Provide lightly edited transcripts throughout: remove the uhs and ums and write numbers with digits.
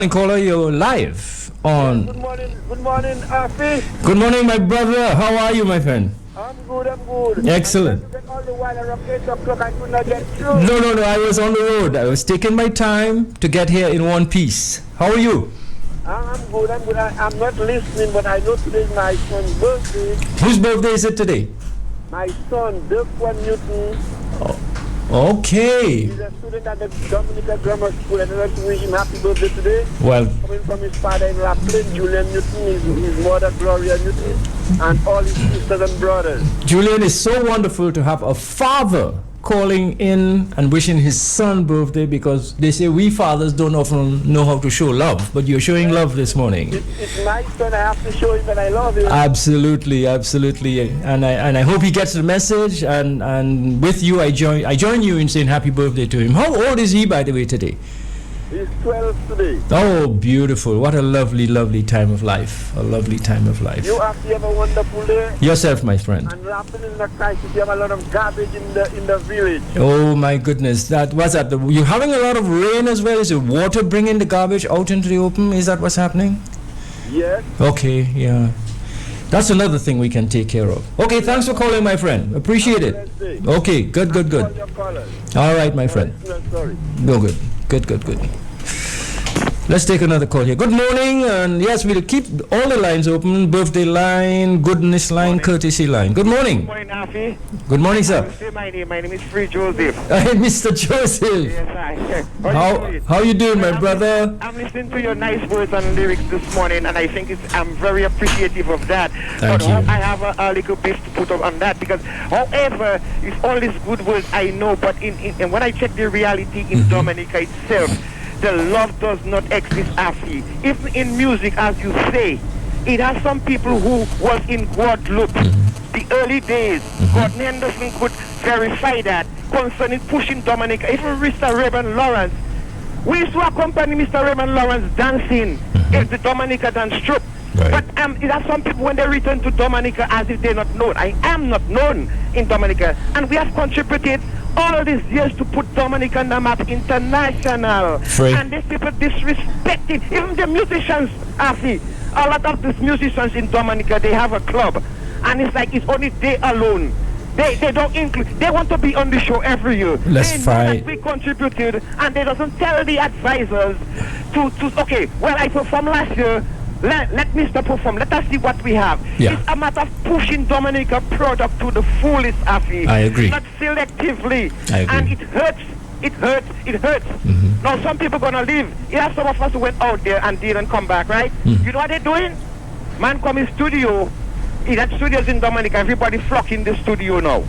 Caller, you're live on. Good morning, Afi. Good morning, my brother. How are you, my friend? I'm good. Excellent. I all the while around 8 o'clock, I could not get through. No. I was on the road. I was taking my time to get here in one piece. How are you? I'm good. I'm not listening, but I know today is my son's birthday. Whose birthday is it today? My son, Dirkwan Newton. Okay. He's a student at the Dominica Grammar School, and I'd like to wish him happy birthday today. Well, Coming from his father-in-law, Julian Newton, his mother, Gloria Newton, and all his sisters and brothers. Julian, is so wonderful to have a father calling in and wishing his son birthday, because they say we fathers don't often know how to show love, but you're showing love this morning. It's my son. I have to show him that I love him. Absolutely, and I hope he gets the message. And with you, I join you in saying happy birthday to him. How old is he, by the way, today? He's 12 today. Oh, beautiful! What a lovely, lovely time of life. A lovely time of life. You have to have a wonderful day. Yourself, my friend. And laughing in the crisis, you have a lot of garbage in the village. Oh my goodness! That was that. You're having a lot of rain as well. Is it water bringing the garbage out into the open? Is that what's happening? Yes. Okay, yeah. That's another thing we can take care of. Okay, thanks for calling, my friend. Appreciate it. Okay, good. All right, my friend. Sorry. No, good. Let's take another call here. Good morning, and yes, we'll keep all the lines open. Birthday line, goodness line, courtesy line. Good morning. Good morning, Afi. Good morning, sir. Say my name. My name is Free Joseph. Hey, Mr. Joseph. Yes, I. How you doing, my brother? I'm listening to your nice words and lyrics this morning, and I think I'm very appreciative of that. Thank you. I have a little bit to put up on that, because however, it's all these good words I know, but in when I check the reality in Dominica itself, the love does not exist, Afi. Even in music, as you say, it has some people who was in Guadeloupe, the early days. Gordon Henderson could verify that concerning pushing Dominica. Even Mr. Reverend Lawrence, we used to accompany Mr. Reverend Lawrence dancing in the Dominica dance troupe. Right. But it has some people when they return to Dominica as if they're not known. I am not known in Dominica, and we have contributed all these years to put Dominica on the map international. Free. And these people disrespect it. Even the musicians, Afi, a lot of these musicians in Dominica, they have a club, and it's like it's only they alone. They don't include. They want to be on the show every year. Let's they know fight. that we contributed, and they doesn't tell the advisors to okay. Well, I performed last year. Let Mr. perform. Let us see what we have. Yeah. It's a matter of pushing Dominica product to the fullest, Afi. I agree. Not selectively. I agree. And it hurts. Now some people gonna leave. You have some of us who went out there and didn't come back, right? You know what they're doing? Man come in studio. He had studios in Dominica. Everybody flock in the studio now.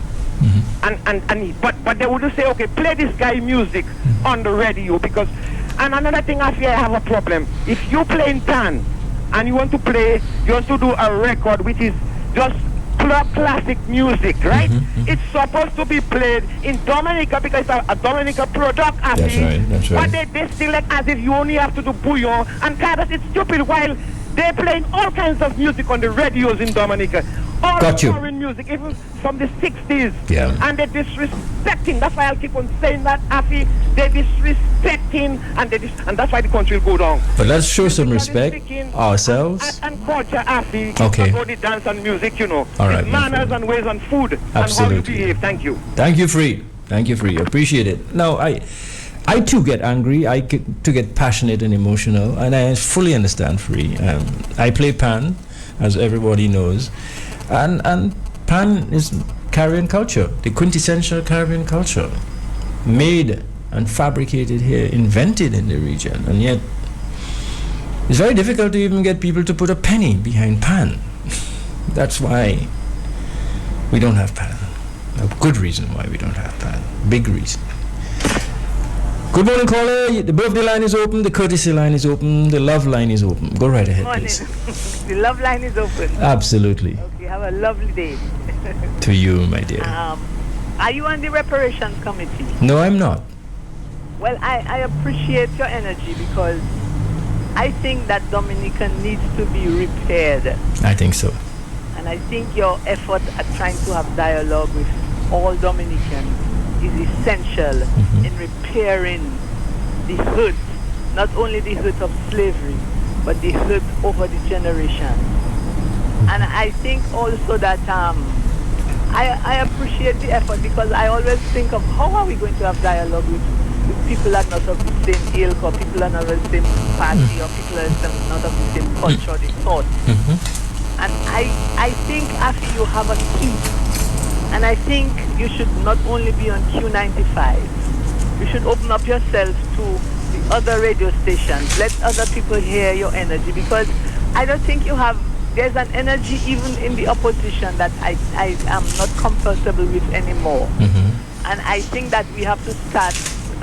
But they would say, okay, play this guy music on the radio, because. And another thing, I fear I have a problem. If you play in pan and you want to do a record which is just classic music, right? It's supposed to be played in Dominica because it's a Dominica product. That's right. But they still like as if you only have to do bouillon, and kind of it's stupid while they're playing all kinds of music on the radios in Dominica. All foreign music, even from the 60s. Yeah. And they're disrespecting. That's why I'll keep on saying that, Afi. They're disrespecting, and that's why the country will go down. But let's show some respect ourselves. And culture, Afi. Okay. Not only dance and music, you know. All right, It's manners and ways and food. Absolutely. And how you behave. Thank you. Thank you, Free. Appreciate it. Now, I too get angry. I get to get passionate and emotional, and I fully understand Free. I play pan, as everybody knows, and pan is Caribbean culture, the quintessential Caribbean culture, made and fabricated here, invented in the region, and yet it's very difficult to even get people to put a penny behind pan. That's why we don't have pan. A good reason why we don't have pan. Big reason. Good morning, caller. The birthday line is open, the courtesy line is open, the love line is open. Go right ahead, morning. please. The love line is open. Absolutely. Okay, have a lovely day. To you, my dear. Are you on the reparations committee? No, I'm not. Well, I appreciate your energy, because I think that Dominica needs to be repaired. I think so. And I think your effort at trying to have dialogue with all Dominicans is essential in repairing the hurt not only the hurt of slavery, but the hurt over the generations. And I think also that I appreciate the effort, because I always think of how are we going to have dialogue with people that are not of the same ilk, or people that are not of the same party, or people that are not of the same culture, the thought. And I think, Afi, you have a key. And I think you should not only be on Q95, you should open up yourself to the other radio stations. Let other people hear your energy, because I don't think you have, there's an energy even in the opposition that I am not comfortable with anymore. And I think that we have to start,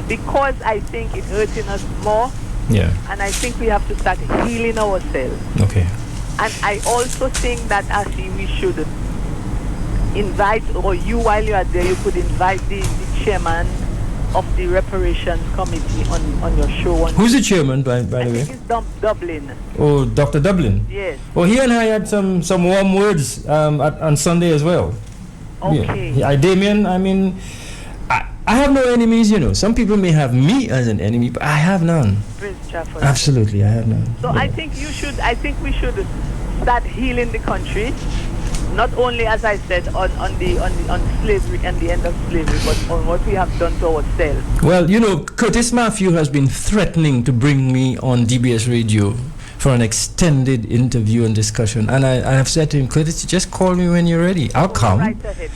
because I think it's hurting us more. Yeah. And I think we have to start healing ourselves. Okay. And I also think that actually we should invite, or you, while you are there, you could invite the chairman of the reparations committee on your show. Who's the chairman, by the way? I think it's Dublin. Oh, Dr. Dublin. Yes. Oh, he and I had some warm words on Sunday as well. Okay. Yeah. Damien, I mean, I have no enemies, you know. Some people may have me as an enemy, but I have none. Prince Trafford. Absolutely, I have none. So yeah. I think we should start healing the country, not only, as I said, on slavery and the end of slavery, but on what we have done to ourselves. Well, you know, Curtis Matthew has been threatening to bring me on DBS Radio for an extended interview and discussion, and I have said to him, Curtis, just call me when you're ready. I'll come. Right ahead.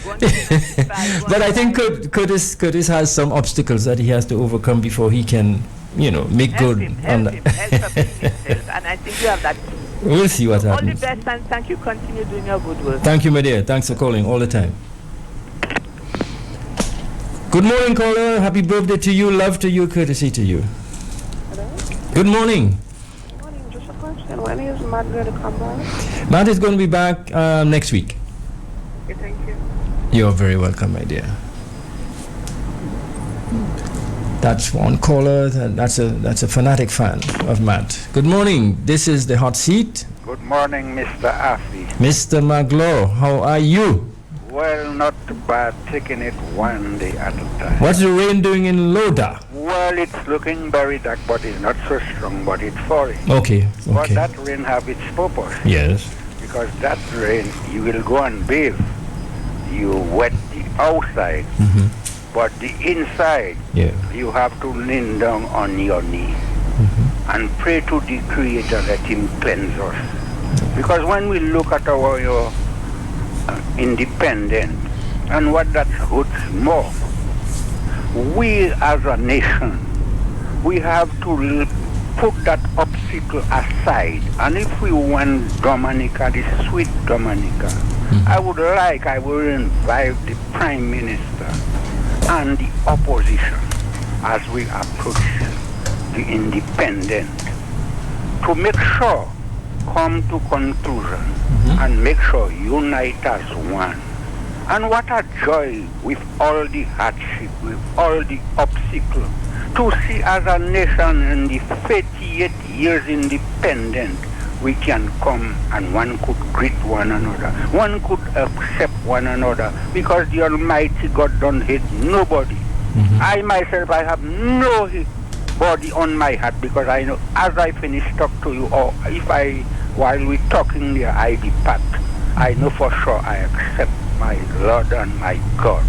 But I think Curtis has some obstacles that he has to overcome before he can, you know, make help good him, on help him himself. And I think you have that. We'll see what happens. All the best, and thank you. Continue doing your good work. Thank you, my dear. Thanks for calling all the time. Good morning, caller. Happy birthday to you. Love to you. Courtesy to you. Hello? Good morning. Good morning. Just a question. When is Matt going to come back? Matt is going to be back next week. Okay, thank you. You're very welcome, my dear. That's one caller. That's a fanatic fan of Matt. Good morning. This is the hot seat. Good morning, Mr. Afi. Mr. Maglo, how are you? Well, not too bad, taking it one day at a time. What's the rain doing in Loda? Well, it's looking very dark, but it's not so strong, but it's falling. Okay. But that rain have its purpose. Yes. Because that rain, you will go and bathe. You wet the outside, but the inside, you have to lean down on your knee and pray to the Creator, let Him cleanse us. Because when we look at our independence and what that hurts more, we as a nation, we have to put that obstacle aside. And if we want Dominica, the sweet Dominica, I will invite the Prime Minister and the opposition as we approach the independence to make sure, come to conclusion and make sure unite as one. And what a joy with all the hardship, with all the obstacles, to see as a nation in the 38 years independent, we can come and one could greet one another. One could accept one another because the Almighty God don't hate nobody. I myself, I have nobody on my heart because I know as I finish talk to you, or if while we talking there, I depart, I know for sure I accept my Lord and my God.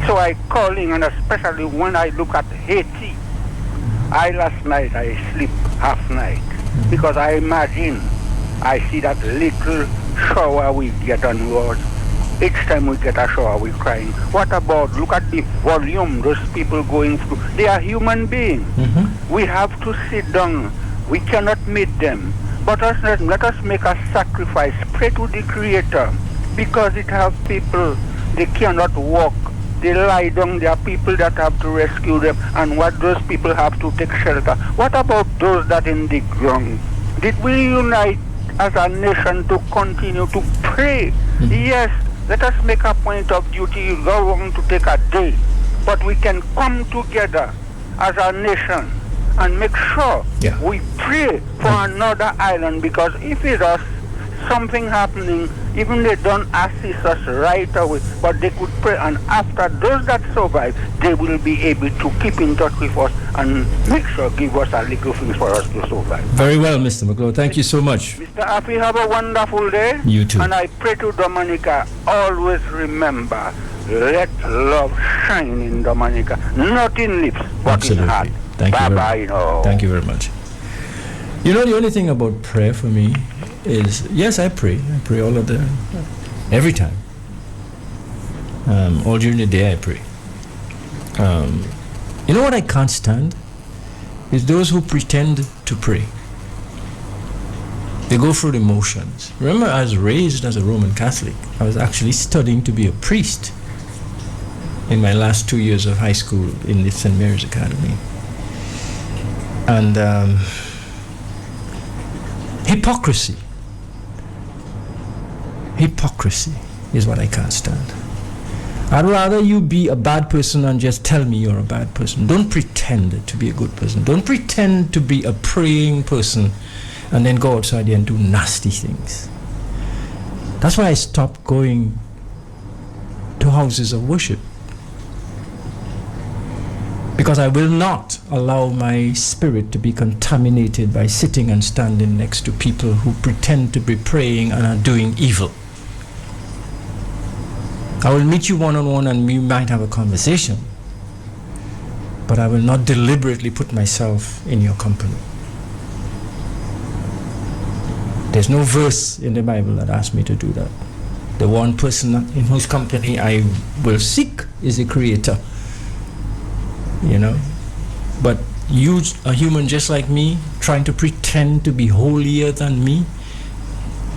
So I calling, and especially when I look at Haiti, last night I sleep half night because I imagine I see that little shower we get on road. Each time we get a shower, we crying. What about, look at the volume those people going through. They are human beings. We have to sit down. We cannot meet them. But let us make a sacrifice. Pray to the Creator. Because it have people, they cannot walk. They lie down. There are people that have to rescue them. And what those people have to take shelter. What about those that in the ground? Did we unite as a nation to continue to pray? Yes, let us make a point of duty. You go wrong to take a day. But we can come together as a nation and make sure we pray for another island, because if it is something happening, even they don't assist us right away, but they could pray, and after those that survive, they will be able to keep in touch with us and make sure give us a little things for us to survive. Very well, Mr. McClure. Thank you so much. Mr. Afi, have a wonderful day. You too. And I pray to Dominica, always remember, let love shine in Dominica, not in lips, but Absolutely. in heart. Thank you. Bye-bye now. Thank you very much. You know, the only thing about prayer for me is, yes, I pray. I pray all of the, every time. All during the day I pray. You know what I can't stand? Is those who pretend to pray. They go through the motions. Remember, I was raised as a Roman Catholic. I was actually studying to be a priest in my last 2 years of high school in the St. Mary's Academy. And hypocrisy is what I can't stand. I'd rather you be a bad person and just tell me you're a bad person. Don't pretend to be a good person. Don't pretend to be a praying person and then go outside there and do nasty things. That's why I stopped going to houses of worship. Because I will not allow my spirit to be contaminated by sitting and standing next to people who pretend to be praying and are doing evil. I will meet you one-on-one and we might have a conversation, but I will not deliberately put myself in your company. There's no verse in the Bible that asks me to do that. The one person in whose company I will seek is the Creator. You know, but you, a human just like me, trying to pretend to be holier than me,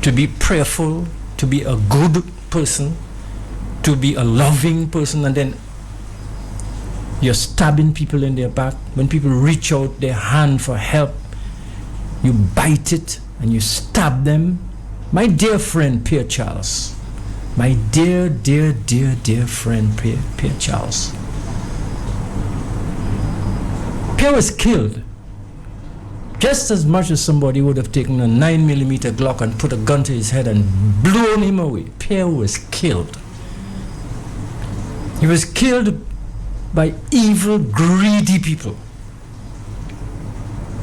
to be prayerful, to be a good person, to be a loving person, and then you're stabbing people in their back. When people reach out their hand for help, you bite it and you stab them. My dear friend Pierre Charles, my dear friend Pierre Charles, Pierre was killed just as much as somebody would have taken a 9mm Glock and put a gun to his head and blown him away. Pierre was killed. He was killed by evil, greedy people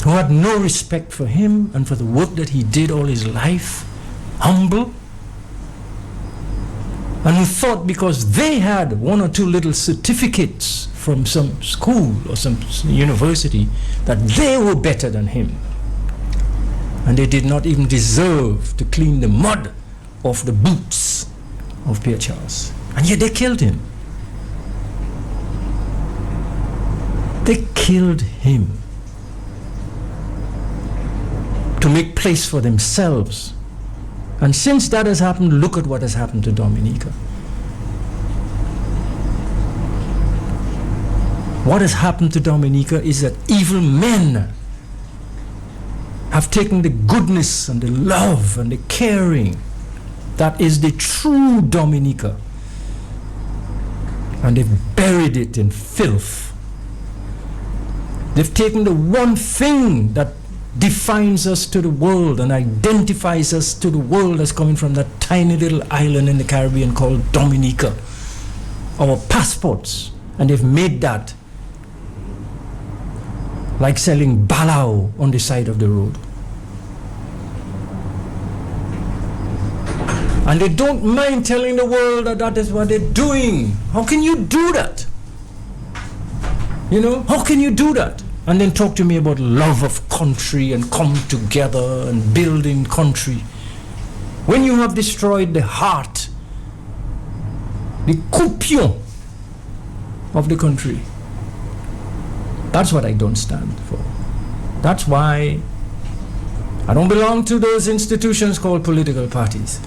who had no respect for him and for the work that he did all his life, humble, and who thought because they had one or two little certificates from some school or some university that they were better than him. And they did not even deserve to clean the mud off the boots of Pierre Charles. And yet they killed him. They killed him to make place for themselves. And since that has happened, look at what has happened to Dominica. What has happened to Dominica is that evil men have taken the goodness and the love and the caring that is the true Dominica, and they've buried it in filth. They've taken the one thing that defines us to the world and identifies us to the world as coming from that tiny little island in the Caribbean called Dominica, our passports, and they've made that like selling balau on the side of the road. And they don't mind telling the world that that is what they're doing. How can you do that? You know, how can you do that? And then talk to me about love of country and come together and building country. When you have destroyed the heart, the coupion of the country, that's what I don't stand for. That's why I don't belong to those institutions called political parties.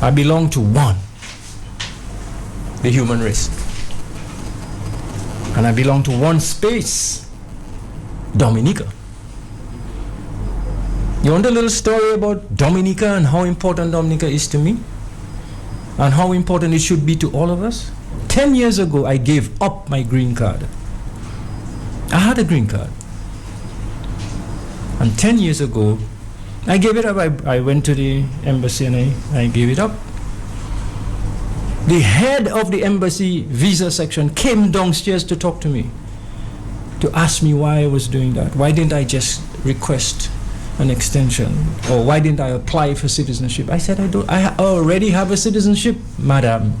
I belong to one, the human race. And I belong to one space, Dominica. You want a little story about Dominica and how important Dominica is to me? And how important it should be to all of us? 10 years ago, I gave up my green card. I had a green card. And 10 years ago, I gave it up. I went to the embassy and I gave it up. The head of the embassy visa section came downstairs to talk to me, to ask me why I was doing that. Why didn't I just request an extension? Or why didn't I apply for citizenship? I said, I already have a citizenship, madam.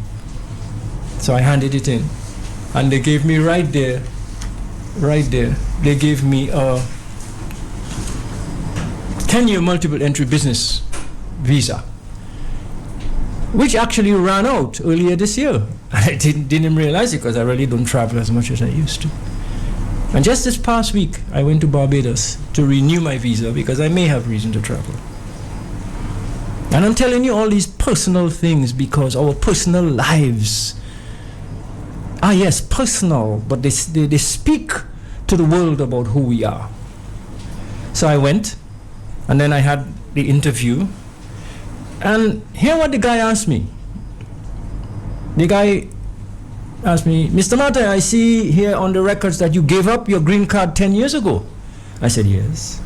So I handed it in. And they gave me right there, they gave me a 10-year multiple entry business visa, which actually ran out earlier this year. I didn't realize it because I really don't travel as much as I used to. And just this past week, I went to Barbados to renew my visa because I may have reason to travel. And I'm telling you all these personal things because our personal lives are, yes, personal, but they speak to the world about who we are. So I went, and then I had the interview. And hear what the guy asked me. The guy asked me, Mr. Mata, I see here on the records that you gave up your green card 10 years ago. I said, yes.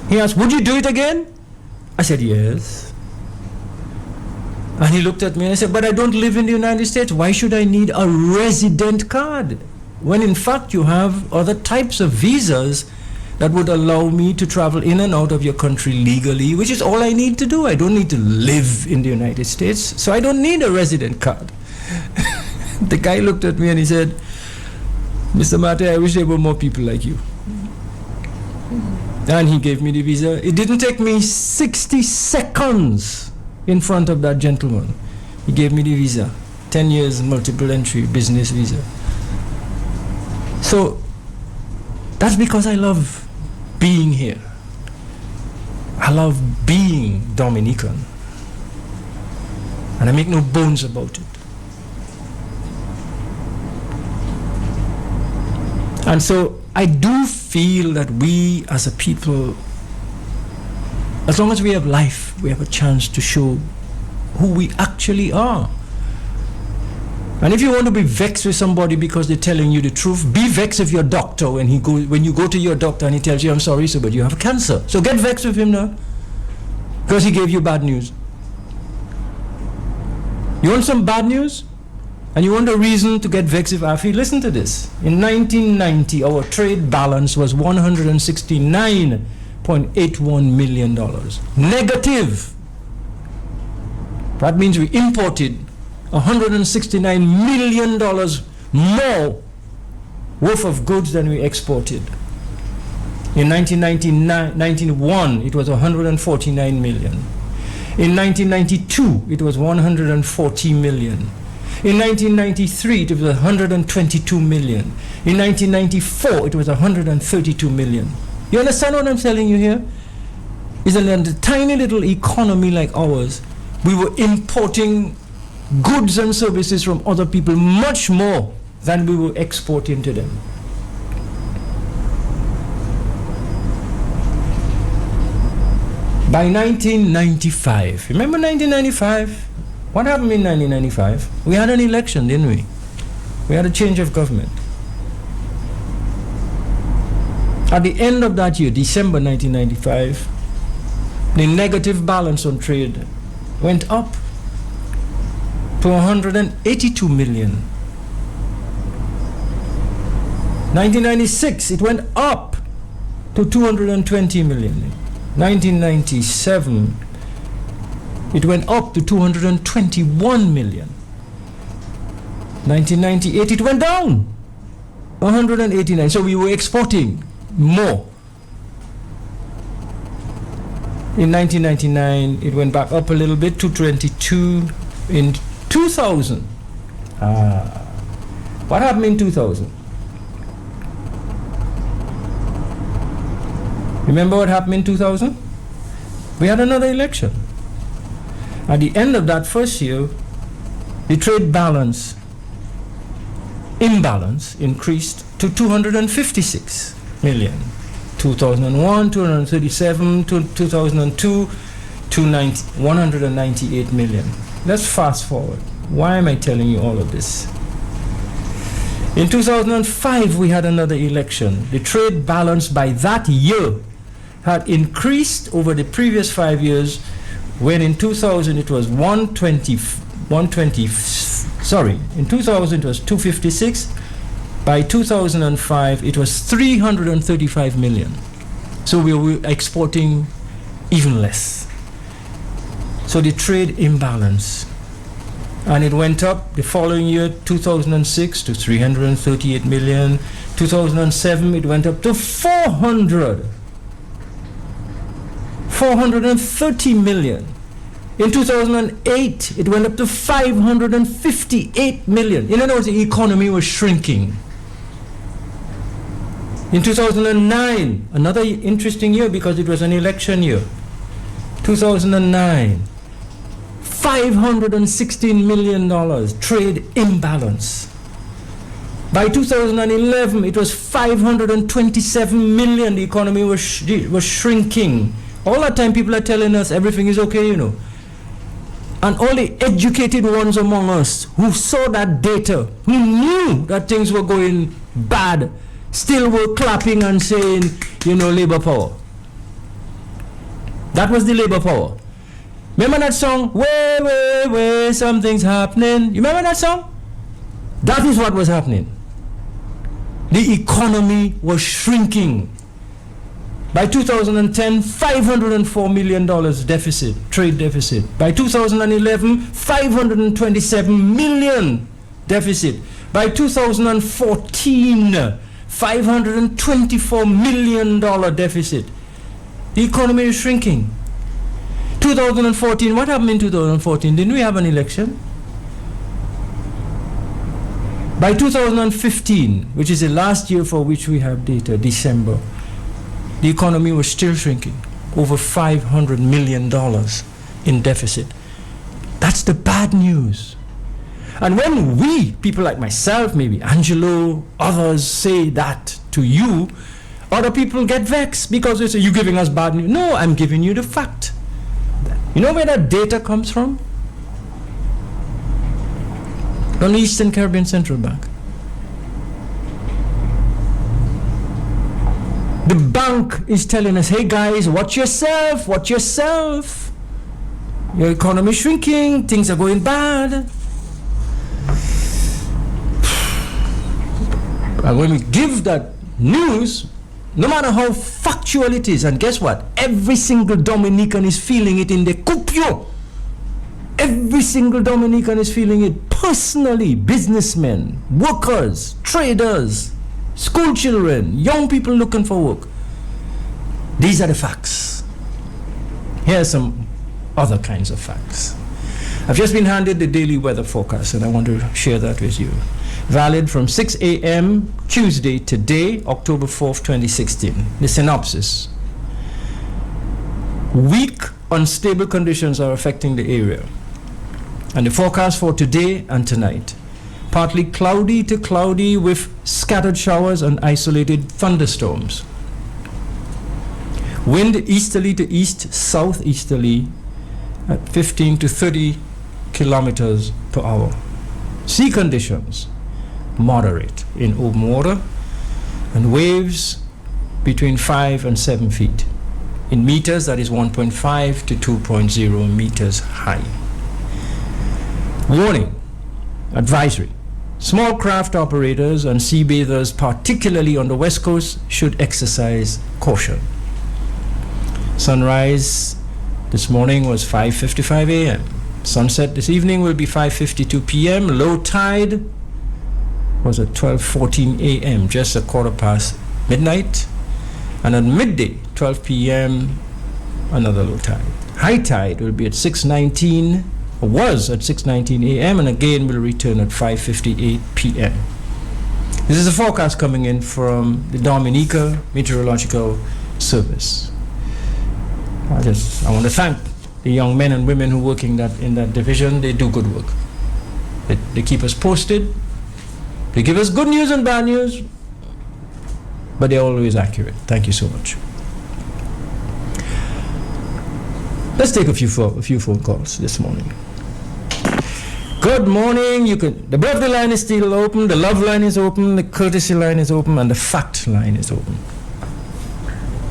He asked, would you do it again? I said, yes. And he looked at me and I said, but I don't live in the United States. Why should I need a resident card? When in fact you have other types of visas that would allow me to travel in and out of your country legally, which is all I need to do. I don't need to live in the United States, so I don't need a resident card. The guy looked at me and he said, Mr. Mate, I wish there were more people like you. And he gave me the visa. It didn't take me 60 seconds in front of that gentleman. He gave me the visa, 10 years multiple entry business visa. So that's because I love being here. I love being Dominican. And I make no bones about it. And so I do feel that we as a people, as long as we have life, we have a chance to show who we actually are. And if you want to be vexed with somebody because they're telling you the truth, be vexed with your doctor when you go to your doctor and he tells you, I'm sorry, sir, but you have cancer. So get vexed with him now, because he gave you bad news. You want some bad news? And you want a reason to get vexed with Afi? Listen to this. In 1990, our trade balance was $169.81 million. Negative. That means we imported $169 million more worth of goods than we exported. In 1991, it was 149 million. In 1992, it was 140 million. In 1993, it was 122 million. In 1994, it was 132 million. You understand what I'm telling you here? Is that in a tiny little economy like ours, we were importing goods and services from other people much more than we were exporting to them. By 1995, remember 1995? What happened in 1995? We had an election, didn't we? We had a change of government. At the end of that year, December 1995, the negative balance on trade went up to 182 million. 1996, it went up to 220 million. 1997, it went up to 221 million. 1998, it went down 189. So we were exporting more. In 1999, it went back up a little bit to 22. In 2000, what happened in 2000? Remember what happened in 2000? We had another election. At the end of that first year, the trade balance, imbalance, increased to 256 million. 2001, 237, 2002, 198 million. Let's fast forward. Why am I telling you all of this? In 2005, we had another election. The trade balance by that year had increased over the previous 5 years, when in 2000 it was in 2000 it was 256. By 2005 it was 335 million. So we were exporting even less. So the trade imbalance, and it went up the following year, 2006, to 338 million. 2007 it went up to 430 million. In 2008 it went up to 558 million. In other words, the economy was shrinking. In 2009, another interesting year because it was an election year, 2009, $516 million trade imbalance. By 2011, it was 527 million. The economy was shrinking. All that time, people are telling us everything is okay, you know. And all the educated ones among us who saw that data, who knew that things were going bad, still were clapping and saying, you know, labor power. That was the labor power. Remember that song? Way, something's happening. You remember that song? That is what was happening. The economy was shrinking. By 2010, $504 million deficit, trade deficit. By 2011, $527 million deficit. By 2014, $524 million deficit. The economy is shrinking. 2014, what happened in 2014? Didn't we have an election? By 2015, which is the last year for which we have data, December, the economy was still shrinking, over $500 million in deficit. That's the bad news. And when we, people like myself, maybe Angelo, others, say that to you, other people get vexed because they say, you're giving us bad news. No, I'm giving you the fact. You know where that data comes from? From the Eastern Caribbean Central Bank. The bank is telling us, hey guys, watch yourself. Your economy is shrinking, things are going bad. And when we give that news, no matter how factual it is, and guess what? Every single Dominican is feeling it in the cupio. Every single Dominican is feeling it personally. Businessmen, workers, traders, school children, young people looking for work. These are the facts. Here are some other kinds of facts. I've just been handed the daily weather forecast and I want to share that with you. Valid from 6 a.m. Tuesday today, October 4th, 2016. The synopsis. Weak, unstable conditions are affecting the area. And the forecast for today and tonight. Partly cloudy to cloudy with scattered showers and isolated thunderstorms. Wind easterly to east, southeasterly at 15 to 30 kilometers per hour. Sea conditions, moderate in open water, and waves between 5 and 7 feet. In meters, that is 1.5 to 2.0 meters high. Warning, advisory. Small craft operators and sea bathers, particularly on the west coast, should exercise caution. Sunrise this morning was 5:55 a.m. Sunset this evening will be 5:52 p.m. Low tide was at 12:14 a.m., just a quarter past midnight. And at midday, 12 p.m., another low tide. High tide will be at 6:19, or was at 6:19 a.m., and again will return at 5:58 p.m. This is a forecast coming in from the Dominica Meteorological Service. I want to thank the young men and women who work in that division. They do good work. They keep us posted. They give us good news and bad news, but they're always accurate. Thank you so much. Let's take a few phone calls this morning. Good morning. The birthday line is still open, the love line is open, the courtesy line is open, and the fact line is open.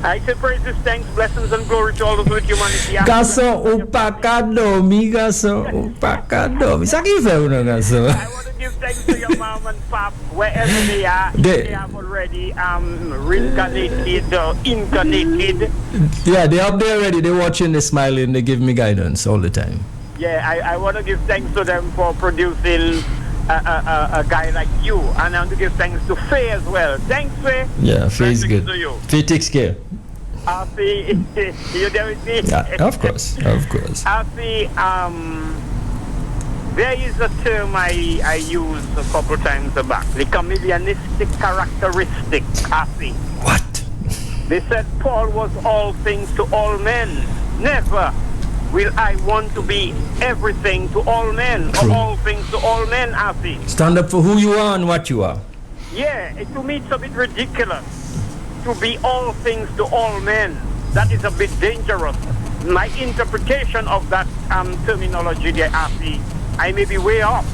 I say praises, thanks, blessings, and glory to all those with humanity. Gaso, upakadomi, gaso, upakadomi. Sa ki fe uno, gaso? I want to give thanks to your mom and pop, wherever they are. They have already reincarnated, incarnated. Yeah, they're up there already. They're watching, they're smiling, they give me guidance all the time. Yeah, I want to give thanks to them for producing a guy like you. And I want to give thanks to Faye as well. Thanks, Faye. Yeah, Faye's good. Faye takes care. I see. You there with me? Yeah, of course, of course. I see. There is a term I used a couple times back. The chameleonistic characteristic. I see. What? They said Paul was all things to all men. Never will I want to be everything to all men. True. Or all things to all men. I see. Stand up for who you are and what you are. Yeah, to me it's a bit ridiculous to be all things to all men. That is a bit dangerous. My interpretation of that terminology there, I may be way off,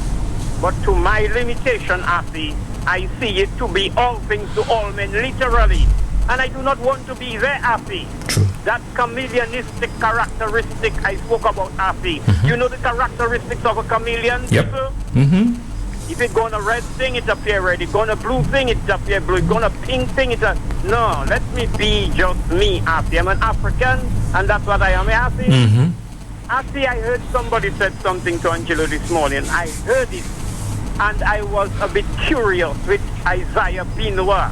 but to my limitation, I see it to be all things to all men, literally. And I do not want to be there, True. That chameleonistic characteristic I spoke about, Mm-hmm. You know the characteristics of a chameleon? Yep. Mm-hmm. If it's gonna red thing, it appear red. If gonna blue thing, it appear blue. If gonna pink thing, no. Let me be just me, I'm an African, and that's what I am, Mm-hmm. I heard somebody said something to Angelo this morning. I heard it, and I was a bit curious with Isaiah Benoit,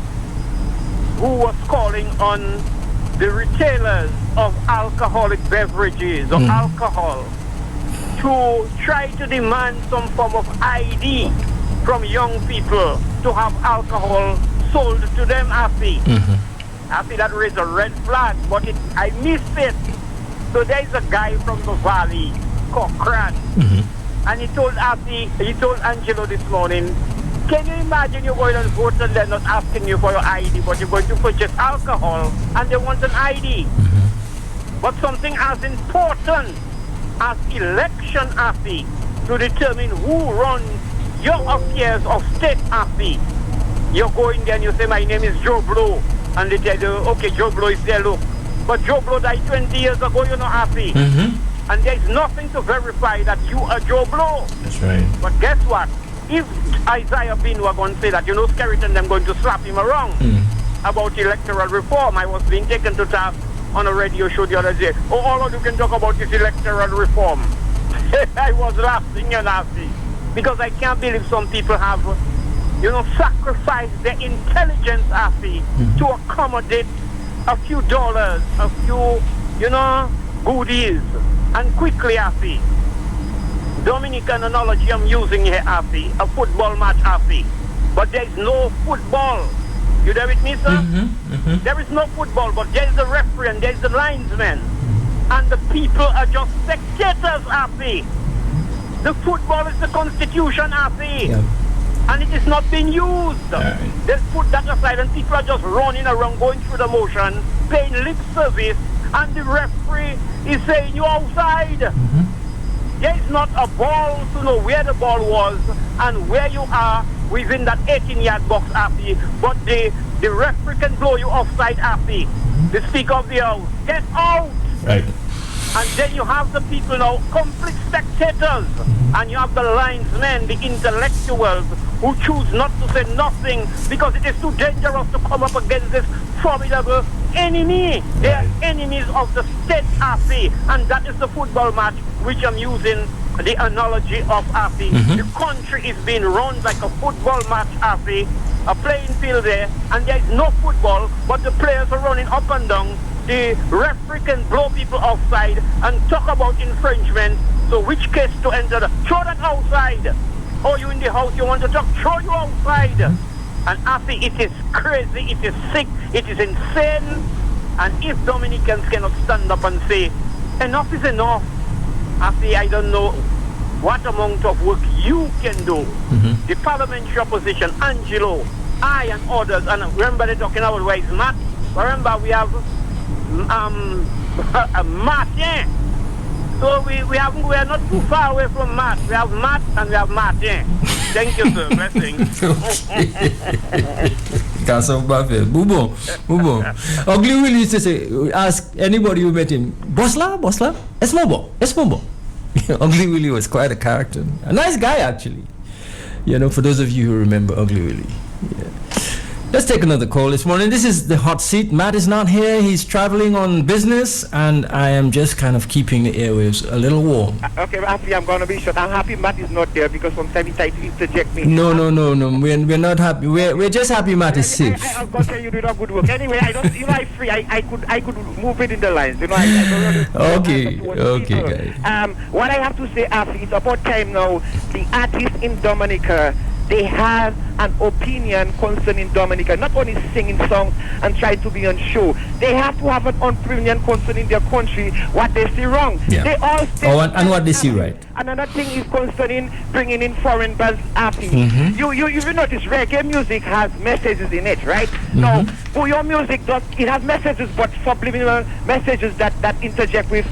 who was calling on the retailers of alcoholic beverages or alcohol to try to demand some form of ID from young people to have alcohol sold to them. I see that raised a red flag, but I missed it. So there is a guy from the valley, Cochran, and he told Angelo this morning, can you imagine you're going to vote and they're not asking you for your ID, but you're going to purchase alcohol and they want an ID. But something as important as election, to determine who runs your affairs of state, you're going there and you say, my name is Joe Blow, and they tell you, okay, Joe Blow is there, look. But Joe Blow died 20 years ago, you know, and there's nothing to verify that you are Joe Blow. That's right. But guess what? If Isaiah Benoit going to say that, Skerritt them going to slap him around about electoral reform. I was being taken to task on a radio show the other day. Oh, all of you can talk about this electoral reform. I was laughing, because I can't believe some people have, sacrificed their intelligence, to accommodate a few dollars, a few, goodies, and quickly, Dominican analogy I'm using here, a football match, but there is no football. You there with me, sir? There is no football, but there is the referee and there is the linesman, and the people are just spectators, The football is the constitution, and it is not being used. Let's put that aside, and people are just running around, going through the motion, paying lip service, and the referee is saying, you're outside. There is not a ball to know where the ball was and where you are within that 18-yard box, but the referee can blow you offside, The speaker of the house, get out. Right. And then you have the people now, complete spectators, and you have the linesmen, the intellectuals, who choose not to say nothing because it is too dangerous to come up against this formidable enemy. They are enemies of the state, and that is the football match which I'm using the analogy of, The country is being run like a football match, a playing field there, and there is no football, but the players are running up and down. The referee can blow people offside and talk about infringement. So which case to enter? Throw that outside. Or you in the house, you want to talk, throw you outside. And it is crazy, it is sick, it is insane. And if Dominicans cannot stand up and say, enough is enough, I don't know what amount of work you can do. The parliamentary opposition, Angelo, I and others, and remember they're talking about where is Matt. Remember we have Martin. So we are not too far away from Matt. We have Matt and we have Martin. Thank you, sir. Blessings. Bubo. Ugly Willie used to say, ask anybody who met him, Bosla, Esmobo. Ugly Willie was quite a character. A nice guy, actually. For those of you who remember Ugly Willie. Yeah. Let's take another call this morning. This is the hot seat. Matt is not here. He's traveling on business, and I am just kind of keeping the airwaves a little warm. Okay, Afi, I'm going to be short. I'm happy Matt is not there because sometimes he tries to interject me. No. We're not happy. We're just happy Matt is safe. I'm going to tell you do good work. Anyway, I don't. I'm free. I could move it in the lines. I don't Okay, guys. What I have to say, Afi, it's about time now. The artists in Dominica, they have an opinion concerning Dominica, not only singing songs and try to be on show. They have to have an opinion concerning their country, what they see wrong. Yeah. They all say and what they see right. Another thing is concerning bringing in foreign bands. Mm-hmm. You notice reggae music has messages in it, right? Mm-hmm. Now, for your music, it has messages, but subliminal messages that interject with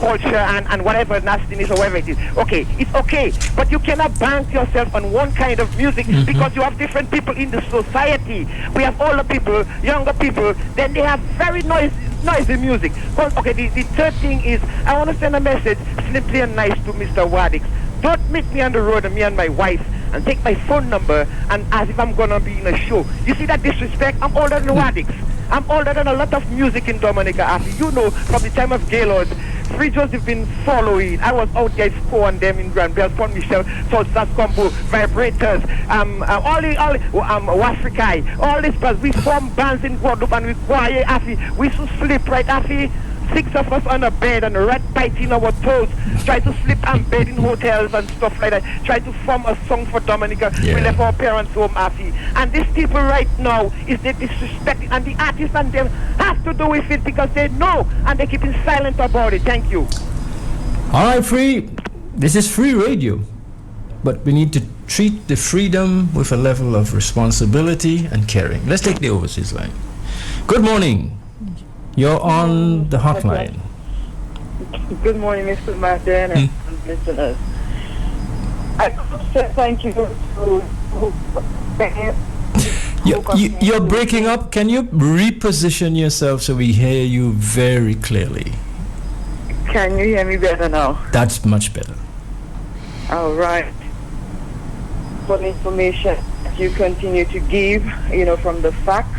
culture and whatever nastiness or whatever it is. Okay, it's okay, but you cannot bank yourself on one kind of music because you have different people in the society. We have older people, younger people, then they have very noisy music. Okay, the third thing is, I want to send a message simply and nice to Mr. Wadix. Don't meet me on the road, me and my wife, and take my phone number and as if I'm going to be in a show. You see that disrespect? I'm older than Wadix. I'm older than a lot of music in Dominica. After from the time of Gaylord, Free Joseph been following. I was out there scoring them in Grand Bell, Pont Michel, South Combo, Vibrators, Wafrikai, all these bands. We form bands in Guadeloupe and we quiet. We used to sleep right after. 6 of us on a bed and rat biting our toes, try to sleep and bed in hotels and stuff like that, try to form a song for Dominica. Yeah. We left our parents home, Afi. And these people right now is they disrespecting, and the artists and them have to do with it because they know and they keeping silent about it. Thank you. All right, Free. This is free radio, but we need to treat the freedom with a level of responsibility and caring. Let's take the overseas line. Good morning. You're on the hotline. Good morning, Mr. Martin and listeners. I could say thank you to You're breaking up. Can you reposition yourself so we hear you very clearly? Can you hear me better now? That's much better. All right. For the information you continue to give, from the facts.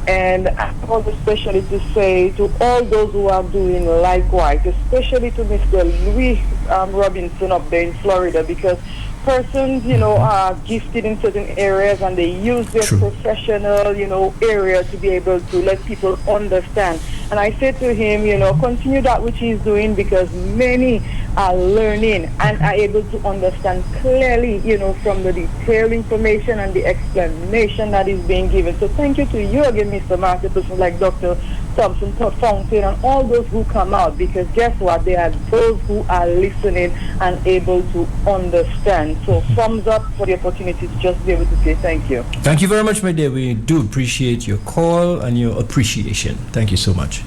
And I want especially to say to all those who are doing likewise, especially to Mr. Louis Robinson up there in Florida, because persons, are gifted in certain areas and they use their professional, area to be able to let people understand. And I said to him, continue that which he's doing because many are learning and are able to understand clearly, from the detailed information and the explanation that is being given. So thank you to you again, Mr. Martin, person like Dr. Thompson, Fountain, and all those who come out, because guess what? They are those who are listening and able to understand. So thumbs up for the opportunity to just be able to say thank you. Thank you very much, my dear. We do appreciate your call and your appreciation. Thank you so much.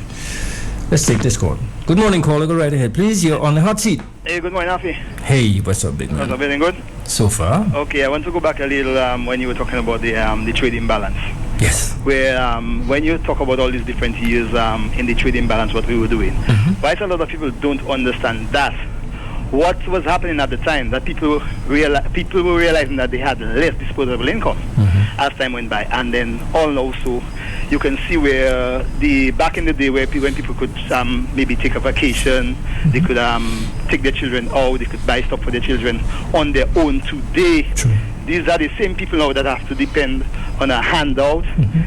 Let's take this call. Good morning, caller. Go right ahead, please. You're on the hot seat. Hey, good morning, Afi. Hey, what's up, big man? What's up, feeling good? So far. Okay, I want to go back a little when you were talking about the trade imbalance. Yes. Where when you talk about all these different years in the trade imbalance, what we were doing, quite a lot of people don't understand that. What was happening at the time, that people were realizing that they had less disposable income as time went by, and then also you can see where back in the day when people could maybe take a vacation, they could take their children out, they could buy stuff for their children on their own. Today, these are the same people now that have to depend on a handout.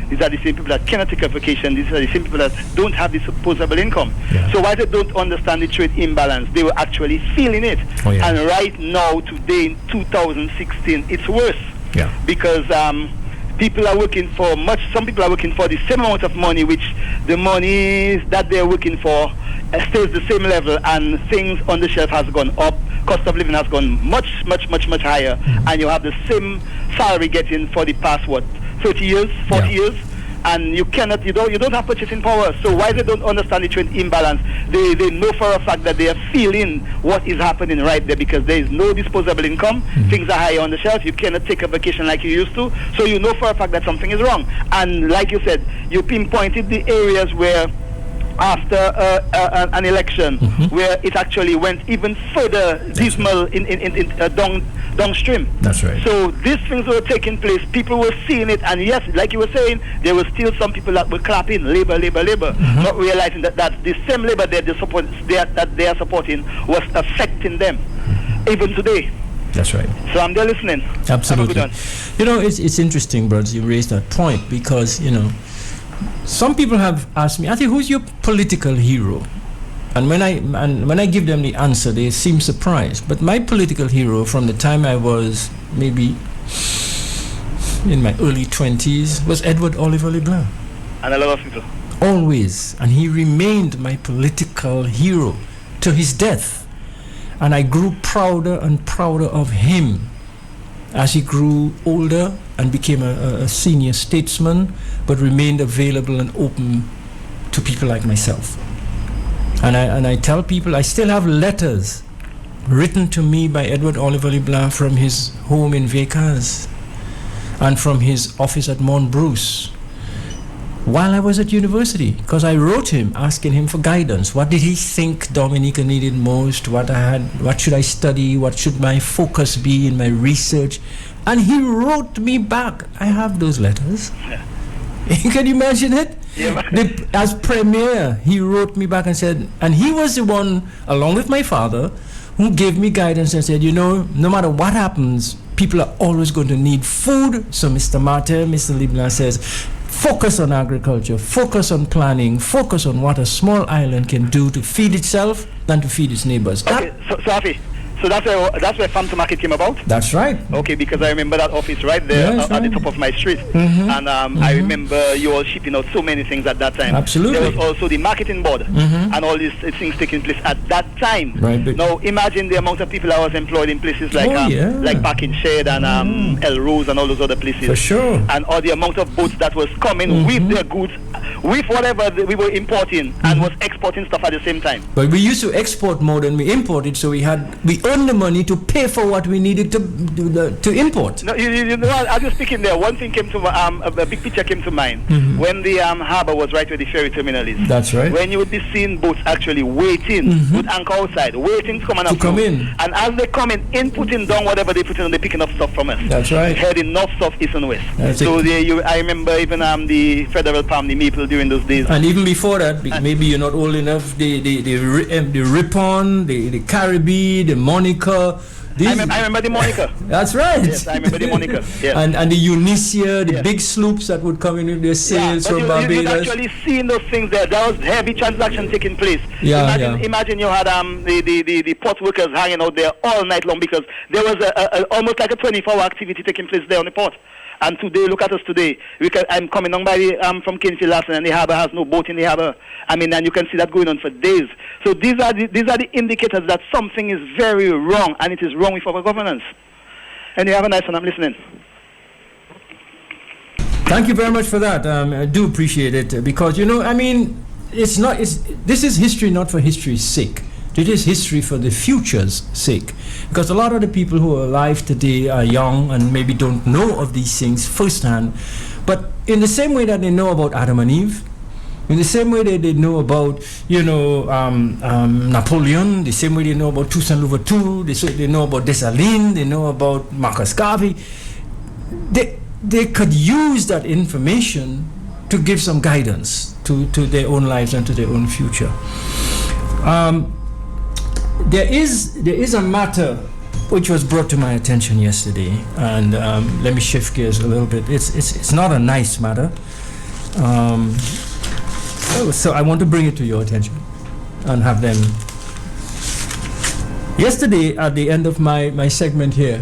These are the same people that cannot take a vacation. These are the same people that don't have disposable income. Yeah. So why they don't understand the trade imbalance? They were actually feeling it. Oh, yeah. And right now, today in 2016, it's worse. Yeah. Because people are working for some people are working for the same amount of money, which the money that they're working for stays the same level, and things on the shelf has gone up. Cost of living has gone much higher, and you have the same salary getting for the past 30 years, 40 years. and you don't have purchasing power. So why they don't understand the trade imbalance? They know for a fact that they are feeling what is happening right there, because there is no disposable income. Things are high on the shelf. You cannot take a vacation like you used to. So you know for a fact that something is wrong. And like you said, you pinpointed the areas where after an election where it actually went even further dismal downstream. That's right. So these things were taking place. People were seeing it, and yes, like you were saying, there were still some people that were clapping labor, not realizing that the same labor that they are supporting was affecting them even today. That's right. So I'm there listening. Absolutely. You know, it's interesting, brothers, you raised that point, because, you know, some people have asked me, I think, who's your political hero? And when I give them the answer, they seem surprised. But my political hero from the time I was maybe in my early 20s was Edward Oliver LeBlanc. And a lot of people. Always. And he remained my political hero to his death. And I grew prouder and prouder of him as he grew older and became a senior statesman, but remained available and open to people like myself. And I tell people, I still have letters written to me by Edward Oliver LeBlanc from his home in Vacaz and from his office at Mont Bruce while I was at university, because I wrote him asking him for guidance. What did he think Dominica needed most? What should I study? What should my focus be in my research? And he wrote me back. I have those letters. Yeah. Can you imagine it? Yeah. As premier, he wrote me back and said, and he was the one, along with my father, who gave me guidance and said, you know, no matter what happens, people are always going to need food. So Mr. Martin, Mr. LeBlanc says, focus on agriculture, focus on planning, focus on what a small island can do to feed itself and to feed its neighbors. Okay, so Afi, so that's where Farm to Market came about? That's right. Okay, because I remember that office right there at the top of my street. And I remember you all shipping out so many things at that time. Absolutely. There was also the marketing board and all these things taking place at that time. Right. Now imagine the amount of people I was employed in places like like Packing Shed and El Rose and all those other places. For sure. And all the amount of boats that was coming with their goods, with whatever we were importing, and was exporting stuff at the same time. But we used to export more than we imported, so we earned the money to pay for what we needed to import. No, you know, as you're speaking there, one thing came to a big picture came to mind when the harbor was right where the ferry terminal is. That's right. When you would be seeing boats actually waiting with anchor outside, waiting to come and come in. And as they come in, putting down whatever they put in, they're picking up stuff from us. That's right. Heading north, south, east, and west. That's so it. I remember even the federal palm, the maple during those days. And even before that, maybe you're not old enough. The Ripon, the Caribbean, the Monica. I remember the Monica. That's right. Yes, I remember the Monica. Yes. And the Unicia, the big sloops that would come in with their sails from Barbados. You'd actually seen those things there. There was heavy transaction taking place. Imagine you had the port workers hanging out there all night long, because there was almost like a 24-hour activity taking place there on the port. And today, look at us today. I'm coming on from Kinsey last night, and the harbour has no boat in the harbour. I mean, and you can see that going on for days. So these are the indicators that something is very wrong, and it is wrong with our governance. And you have a nice one. I'm listening. Thank you very much for that. I do appreciate it, because, you know, I mean, this is history not for history's sake. It is history for the future's sake, because a lot of the people who are alive today are young and maybe don't know of these things firsthand. But in the same way that they know about Adam and Eve, in the same way that they know about, you know, Napoleon, the same way they know about Toussaint Louverture, they know about Dessalines, they know about Marcus Garvey, they could use that information to give some guidance to their own lives and to their own future. There is a matter which was brought to my attention yesterday, and let me shift gears a little bit. It's not a nice matter, so I want to bring it to your attention and have them. Yesterday, at the end of my segment here,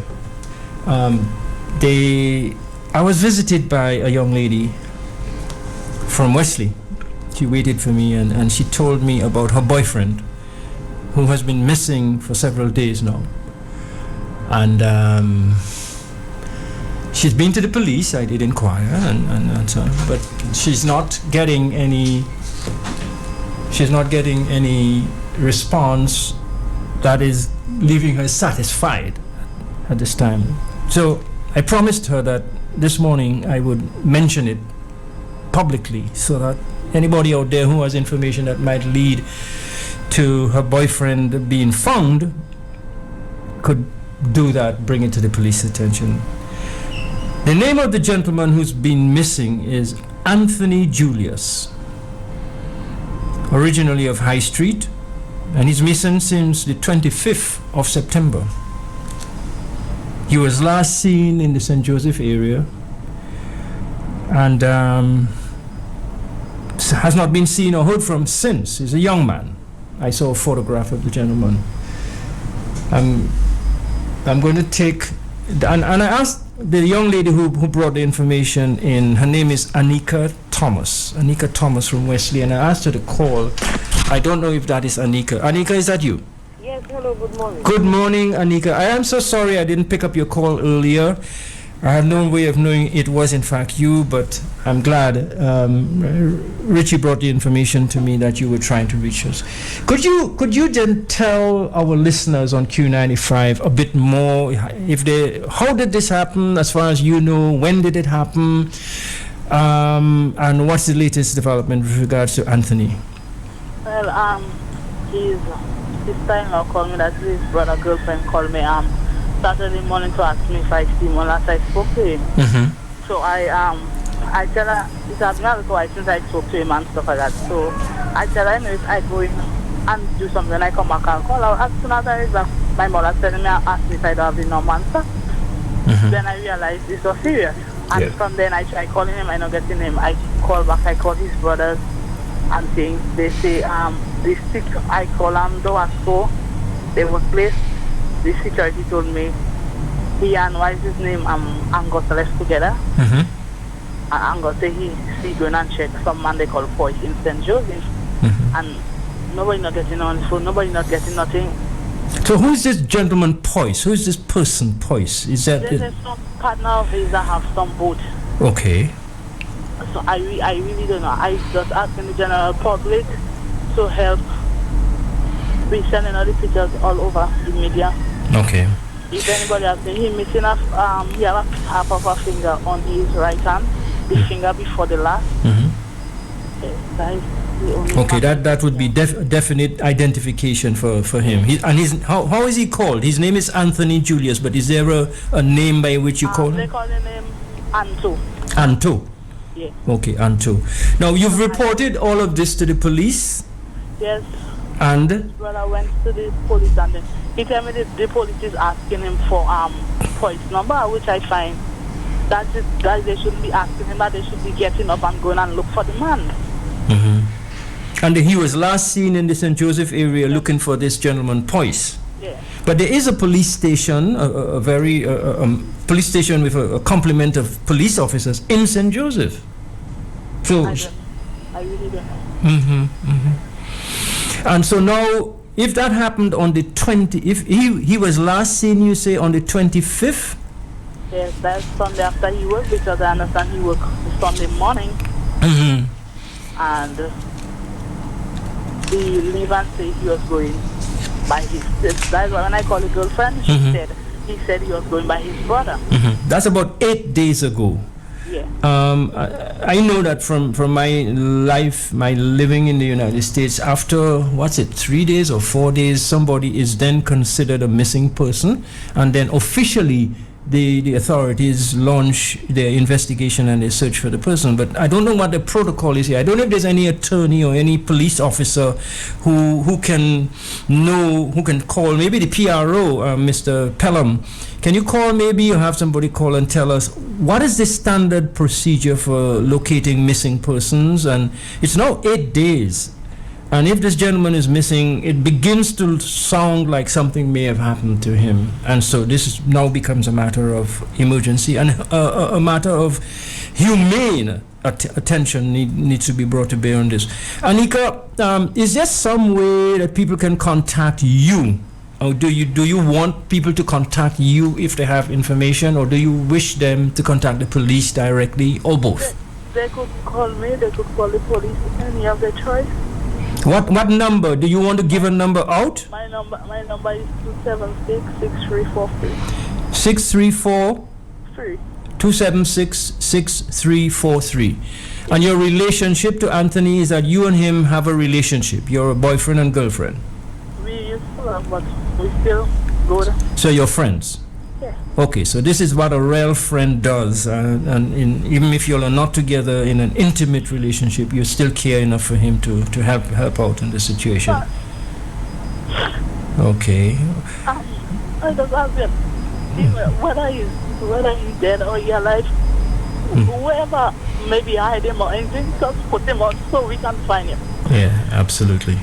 I was visited by a young lady from Wesley. She waited for me, and she told me about her boyfriend, who has been missing for several days now. And She's been to the police. I did inquire and so on, but she's not getting any response that is leaving her satisfied at this time. So I promised her that this morning I would mention it publicly so that anybody out there who has information that might lead to her boyfriend being found could do that, bring it to the police attention. The name of the gentleman who's been missing is Anthony Julius, originally of High Street, and he's missing since the 25th of September. He was last seen in the St. Joseph area and has not been seen or heard from since. He's a young man. I saw a photograph of the gentleman. I'm going to take, and I asked the young lady who brought the information in, her name is Anika Thomas from Wesley, and I asked her to call. I don't know if that is Anika. Anika, is that you? Yes, hello, good morning. Good morning, Anika. I am so sorry I didn't pick up your call earlier. I have no way of knowing it was in fact you, but I'm glad Richie brought the information to me that you were trying to reach us. Could you then tell our listeners on Q95 a bit more? How did this happen, as far as you know? When did it happen? And what's the latest development with regards to Anthony? Well, his sister-in-law called me that his brother girlfriend called me Saturday morning to ask me if I see him last I spoke to him. Mm-hmm. So I tell her, it has been a little while since I spoke to him and stuff like that. So I tell her, if I go in and do something, I come back and call her. As soon as I reach back, my mother telling me, asked me if I don't have the number answer. Mm-hmm. Then I realized this was serious. And from then I try calling him, I not getting him. I call back, I call his brothers and things. They say, the stick, I call them Doasco, they were placed. The security told me he and what is his name, Angus left together. Mm-hmm. And Angus said he going and check some man they call Poise in St. Joseph. Mm-hmm. And nobody not getting on the phone, nobody not getting nothing. So who is this gentleman Poise? Who is this person Poise? Is that there's some partner of his that have some boat. Okay. So I really don't know. I just asking the general public to help. We're sending all the pictures all over the media. Okay. If anybody has seen him missing he have half of a finger on his right hand, the finger before the last. Mm-hmm. That is the only okay, that would be definite identification for him. How is he called? His name is Anthony Julius, but is there a name by which you call him? They call him Anto. Anto? Yeah. Okay, Anto. Now, you've reported all of this to the police? Yes. And? His brother went to the police and then he told me that the police is asking him for his number, which I find that they shouldn't be asking him, that they should be getting up and going and look for the man. Mm-hmm. And he was last seen in the St. Joseph area looking for this gentleman Poise. Yeah. But there is a police station, a police station with a complement of police officers in St. Joseph. So I really don't know. Mm-hmm, mm-hmm. And so now, if that happened on the 20th, if he was last seen, you say, on the 25th? Yes, that's Sunday after he worked, because I understand he worked Sunday morning. Mm-hmm. And he leave and say he was going by his, that's why when I called the girlfriend, he said he was going by his brother. Mm-hmm. That's about 8 days ago. Yeah. I know that from my life, my living in the United States, after 3 days or 4 days, somebody is then considered a missing person, and then officially the authorities launch their investigation and they search for the person. But I don't know what the protocol is here. I don't know if there's any attorney or any police officer who can call, maybe the PRO, Mr. Pelham. Can you call maybe, or have somebody call and tell us what is the standard procedure for locating missing persons? And it's now 8 days. And if this gentleman is missing, it begins to sound like something may have happened to him. And so this now becomes a matter of emergency and a matter of humane attention needs to be brought to bear on this. Anika, is there some way that people can contact you Or do you want people to contact you if they have information, or do you wish them to contact the police directly, or both? They could call me, they could call the police, any of their choice. What number? Do you want to give a number out? My number is 276-6343. 634? 276-6343. And your relationship to Anthony is that you and him have a relationship. You're a boyfriend and girlfriend. We used to have, but we still good. So you're friends? Yeah. Okay, so this is what a real friend does. Even if you're not together in an intimate relationship, you still care enough for him to help out in the situation. Okay. I just ask him, whether he's dead or he's alive, whoever maybe hide him or anything, just put him on so we can find him. Yeah, absolutely.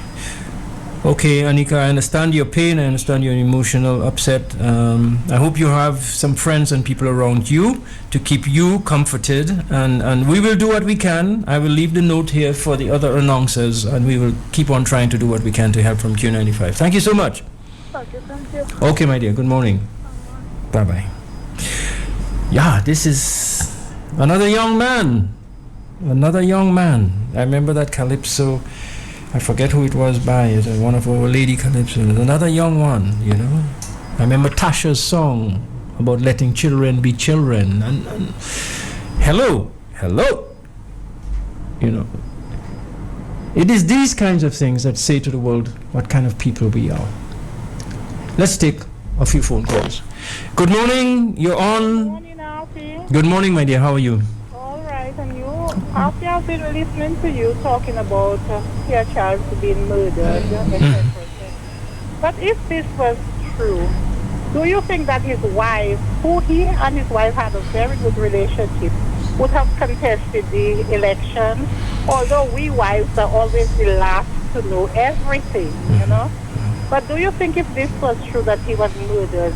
Okay, Anika, I understand your pain. I understand your emotional upset. I hope you have some friends and people around you to keep you comforted. And we will do what we can. I will leave the note here for the other announcers, and we will keep on trying to do what we can to help from Q95. Thank you so much. Okay, thank you. Okay, my dear. Good morning. Bye-bye. Yeah, this is another young man. Another young man. I remember that Calypso. I forget who it was by. It's one of our lady Calypso. Another young one, you know. I remember Tasha's song about letting children be children. And hello. You know. It is these kinds of things that say to the world what kind of people we are. Let's take a few phone calls. Good morning. You're on. Good morning, Alfie. Good morning, my dear. How are you? All right, and you? Alfie, I've been listening to you talking about Pierre Charles being murdered, etc. But if this was true, do you think that his wife, who he and his wife had a very good relationship, would have contested the election? Although we wives are always the last to know everything, you know? But do you think if this was true that he was murdered,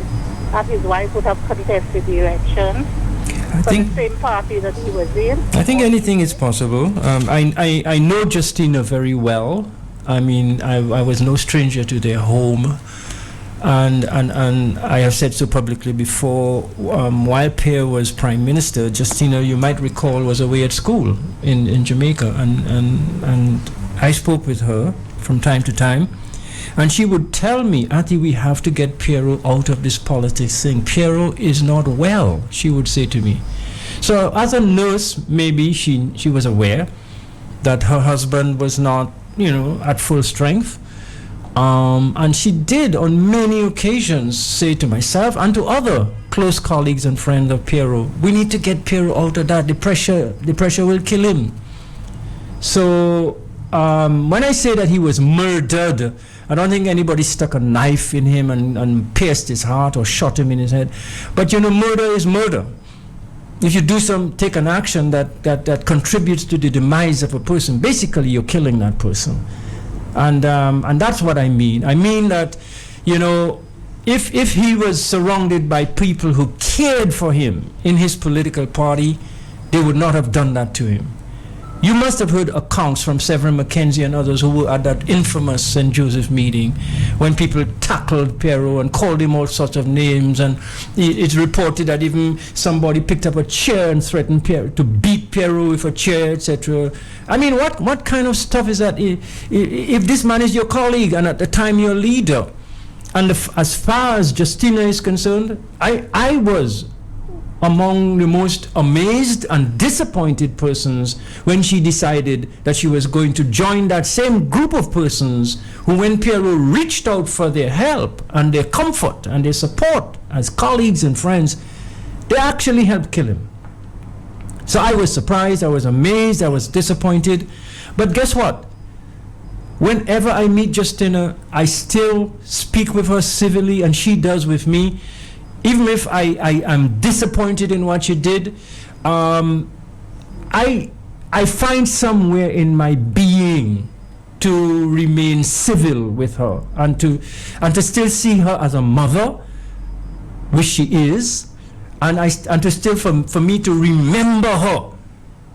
that his wife would have contested the election for the same party that he was in? I think anything is possible. I know Justina very well. I mean, I was no stranger to their home. And I have said so publicly before, while Pierre was Prime Minister, Justina, you might recall, was away at school in Jamaica. And I spoke with her from time to time. And she would tell me, Auntie, we have to get Piero out of this politics thing. Piero is not well, she would say to me. So as a nurse, maybe she was aware that her husband was not, you know, at full strength. And she did on many occasions say to myself and to other close colleagues and friends of Piero, we need to get Piero out of that. The pressure will kill him. So when I say that he was murdered, I don't think anybody stuck a knife in him and pierced his heart or shot him in his head. But you know, murder is murder. If you take an action that contributes to the demise of a person, basically you're killing that person. And that's what I mean. I mean that, you know, if he was surrounded by people who cared for him in his political party, they would not have done that to him. You must have heard accounts from Severin Mackenzie and others who were at that infamous St. Joseph meeting when people tackled Piero and called him all sorts of names, and it's reported that even somebody picked up a chair and threatened Piero to beat Piero with a chair, etc. I mean, what kind of stuff is that? If this man is your colleague and at the time your leader, and as far as Justina is concerned, I was among the most amazed and disappointed persons when she decided that she was going to join that same group of persons who, when Piero reached out for their help and their comfort and their support as colleagues and friends, they actually helped kill him. So I was surprised, I was amazed, I was disappointed. But guess what? Whenever I meet Justina, I still speak with her civilly, and she does with me. Even if I am disappointed in what she did, I find somewhere in my being to remain civil with her and to still see her as a mother, which she is, and to still for me to remember her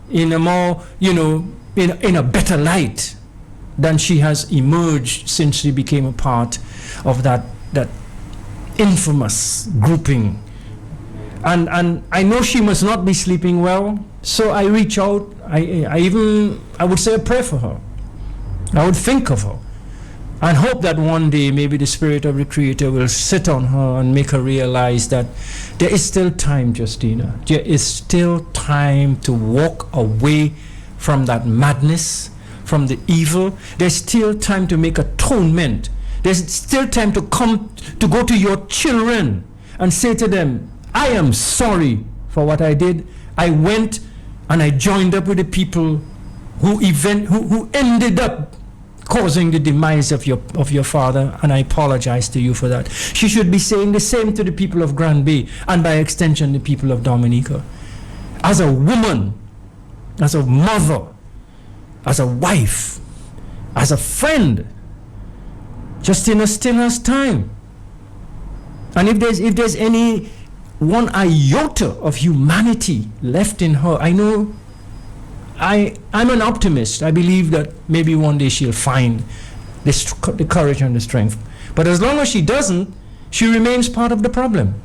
in a more, you know, in a better light than she has emerged since she became a part of that infamous grouping. And I know she must not be sleeping well, so I reach out. I would say a prayer for her. I would think of her and hope that one day maybe the Spirit of the Creator will sit on her and make her realize that there is still time, Justina. There is still time to walk away from that madness, from the evil. There's still time to make atonement. There's still time to go to your children and say to them, I am sorry for what I did. I went and I joined up with the people who ended up causing the demise of your father, and I apologize to you for that. She should be saying the same to the people of Grand Bay, and by extension the people of Dominica. As a woman, as a mother, as a wife, as a friend, Justina still has time. And if there's any one iota of humanity left in her, I know I'm an optimist. I believe that maybe one day she'll find the courage and the strength. But as long as she doesn't, she remains part of the problem.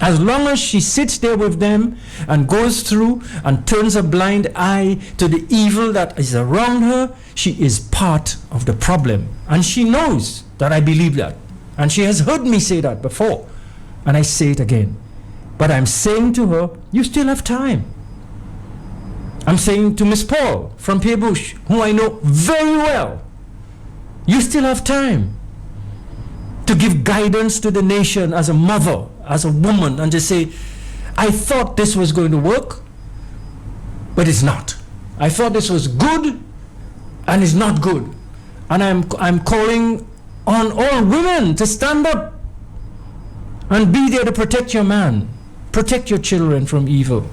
As long as she sits there with them and goes through and turns a blind eye to the evil that is around her, she is part of the problem. And she knows that I believe that. And she has heard me say that before. And I say it again. But I'm saying to her, you still have time. I'm saying to Miss Paul from Peerbush, who I know very well, you still have time to give guidance to the nation as a mother, as a woman, and to say, I thought this was going to work, but it's not. I thought this was good, and it's not good. And I'm calling on all women to stand up and be there to protect your man, protect your children from evil.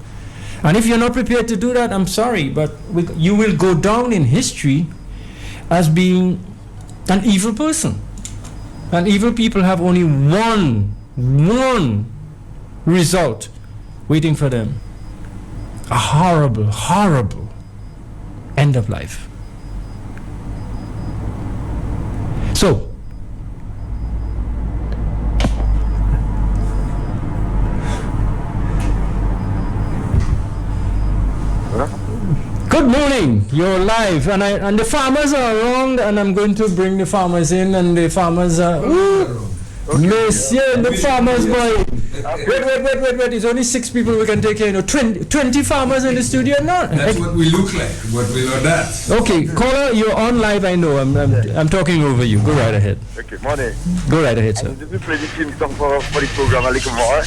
And if you're not prepared to do that, I'm sorry, but you will go down in history as being an evil person. And evil people have only one result waiting for them. A horrible, horrible end of life. So, good morning, you're live, and the farmers are around, and I'm going to bring the farmers in, and the farmers are, Monsieur, the farmers boy. Wait, it's only 6 people we can take here, 20 farmers in the studio now. That's what we look like, but we're not that. Okay, caller, you're on live, I know, I'm talking over you, go right ahead. Okay, morning. Go right ahead, sir. Did you play the theme song for the program a little more?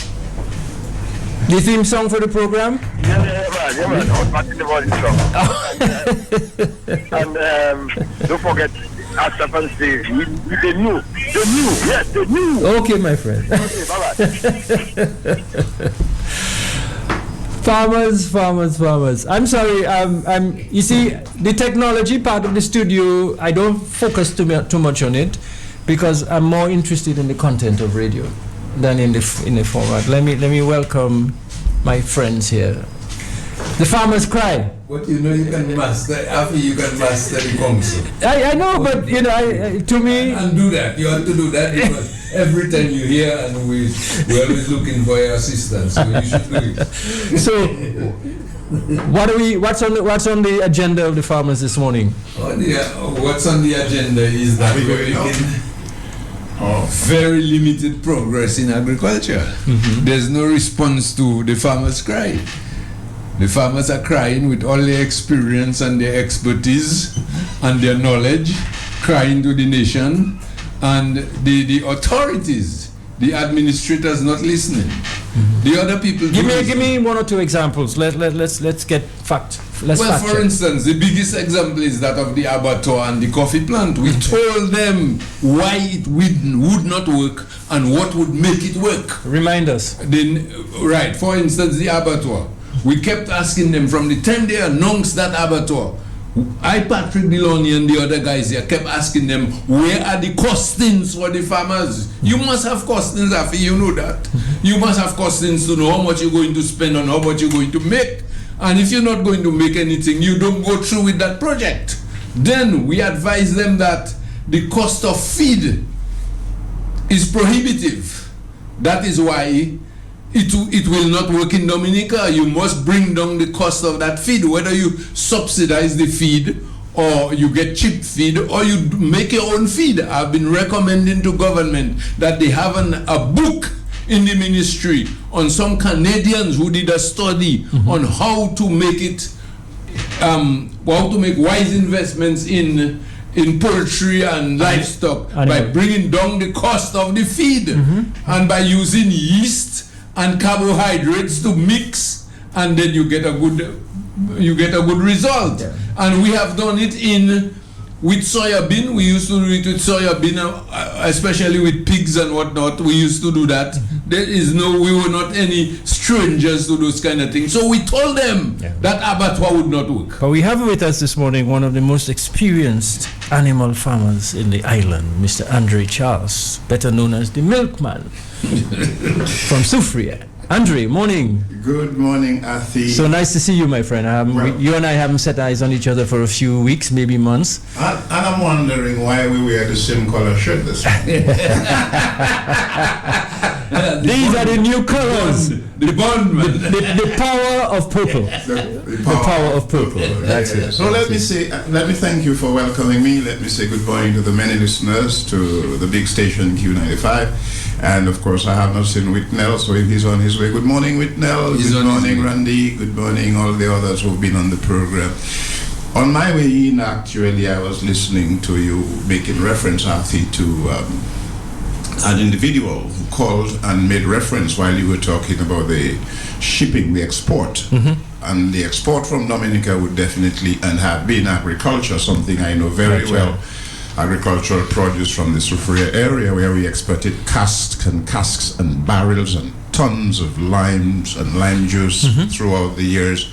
The theme song for the program? Yeah, man. I was watching the morning song. And don't forget, after Steve, the new. Okay, my friend. Okay, bye-bye. Farmers. I'm sorry, you see, the technology part of the studio, I don't focus too much on it because I'm more interested in the content of radio than in the format. Let me welcome my friends here. The Farmers Cry. But you know you can master the council. I know, but you know, to me. And do that. You have to do that because every time you hear and we're always looking for your assistance. So you should do it. So, what's on the agenda of the farmers this morning? What's on the agenda is that we're making very limited progress in agriculture. Mm-hmm. There's no response to the farmers' cry. The farmers are crying with all their experience and their expertise and their knowledge, crying to the nation, and the authorities, the administrators not listening. Mm-hmm. The other people. Give me 1 or 2 examples. Let's get fact. For instance, the biggest example is that of the abattoir and the coffee plant. We told them why it would not work and what would make it work. Remind us. Right. For instance, the abattoir. We kept asking them from the time they announced that abattoir. Patrick Deloney and the other guys here kept asking them, where are the costings for the farmers? You must have costings, Afi, you know that. You must have costings to know how much you're going to spend and how much you're going to make. And if you're not going to make anything, you don't go through with that project. Then we advise them that the cost of feed is prohibitive. That is why it will not work in Dominica. You must bring down the cost of that feed, whether you subsidize the feed or you get cheap feed or you make your own feed. I've been recommending to government that they have a book in the ministry on some Canadians who did a study on how to make it, how to make wise investments in poultry and livestock by bringing down the cost of the feed and by using yeast and carbohydrates to mix, and then you get a good result. And we have done it with soya bean. We used to do it with soya bean, especially with pigs and whatnot. We used to do that. We were not any strangers to those kind of things. So we told them that abattoir would not work. But we have with us this morning one of the most experienced animal farmers in the island, Mr. Andre Charles, better known as the Milkman from Soufriere. Andre, morning. Good morning, Athi. So nice to see you, my friend. You and I haven't set eyes on each other for a few weeks, maybe months. And I'm wondering why we wear the same color shirt this morning. These are the new colors. The bondman. The power of purple. The power of purple. That's it. So let me thank you for welcoming me. Let me say good morning to the many listeners to the big station Q95. And of course, I have not seen Whitnell, so if he's on his way, good morning, Whitnell. Good morning, Randy. Good morning, all the others who've been on the program. On my way in, actually, I was listening to you making reference, Arthur, to an individual who called and made reference while you were talking about the shipping, the export. And the export from Dominica would definitely, and have been agriculture, something I know very well. Agricultural produce from the Soufriere area, where we exported casks and barrels and tons of limes and lime juice throughout the years.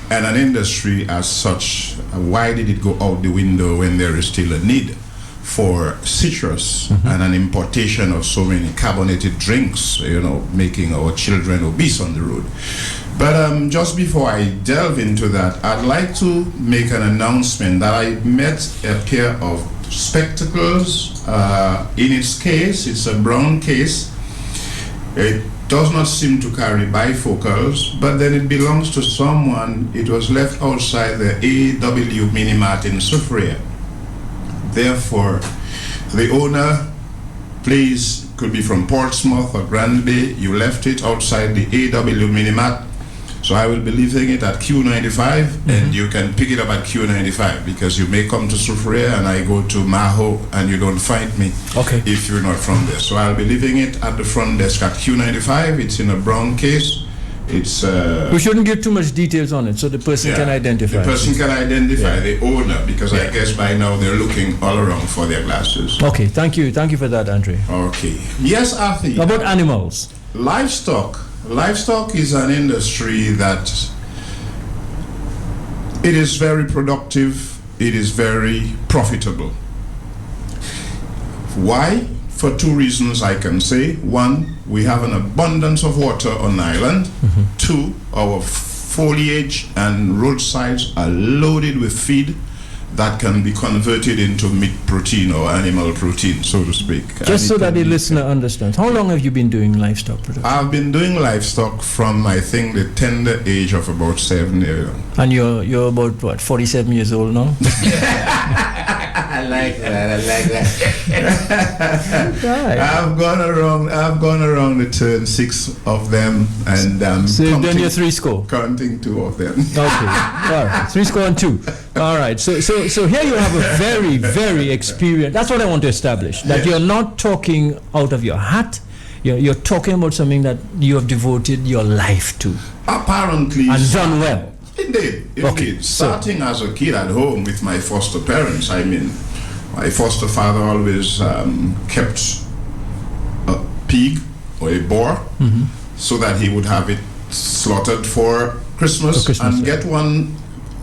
And an industry as such, why did it go out the window when there is still a need for citrus and an importation of so many carbonated drinks, making our children obese on the road? But just before I delve into that, I'd like to make an announcement that I met a pair of spectacles. In its case, it's a brown case. It does not seem to carry bifocals, but then it belongs to someone. It was left outside the AW Minimart in Soufriere. Therefore, the owner, please, could be from Portsmouth or Granby. You left it outside the AW Minimart. So I will be leaving it at Q95, and you can pick it up at Q95, because you may come to Soufriere and I go to Maho and you don't find me if you're not from there. So I'll be leaving it at the front desk at Q95. It's in a brown case. It's we shouldn't give too much details on it, so the person can identify. The person can identify the owner, because I guess by now they're looking all around for their glasses. Okay, thank you for that, Andre. Okay. Yes, Arthur. About animals. Livestock is an industry that it is very productive, it is very profitable. Why? For two reasons I can say. One, we have an abundance of water on the island. Two, our foliage and roadsides are loaded with feed that can be converted into meat protein or animal protein, so to speak. Just so that the listener understands, how long have you been doing livestock production? I've been doing livestock from, I think, the tender age of about 7 years. And you're about, what, 47 years old now? I like that. Right. I've gone around the turn 6 of them, and so you've done your 3 score? Counting 2 of them. Okay, all right, 3 score and 2. All right, so here you have a very, very experienced. That's what I want to establish. That you're not talking out of your hat. You're talking about something that you have devoted your life to. Apparently, and done well. Indeed. Okay, starting as a kid at home with my foster parents, my foster father always kept a pig or a boar so that he would have it slaughtered for Christmas and get one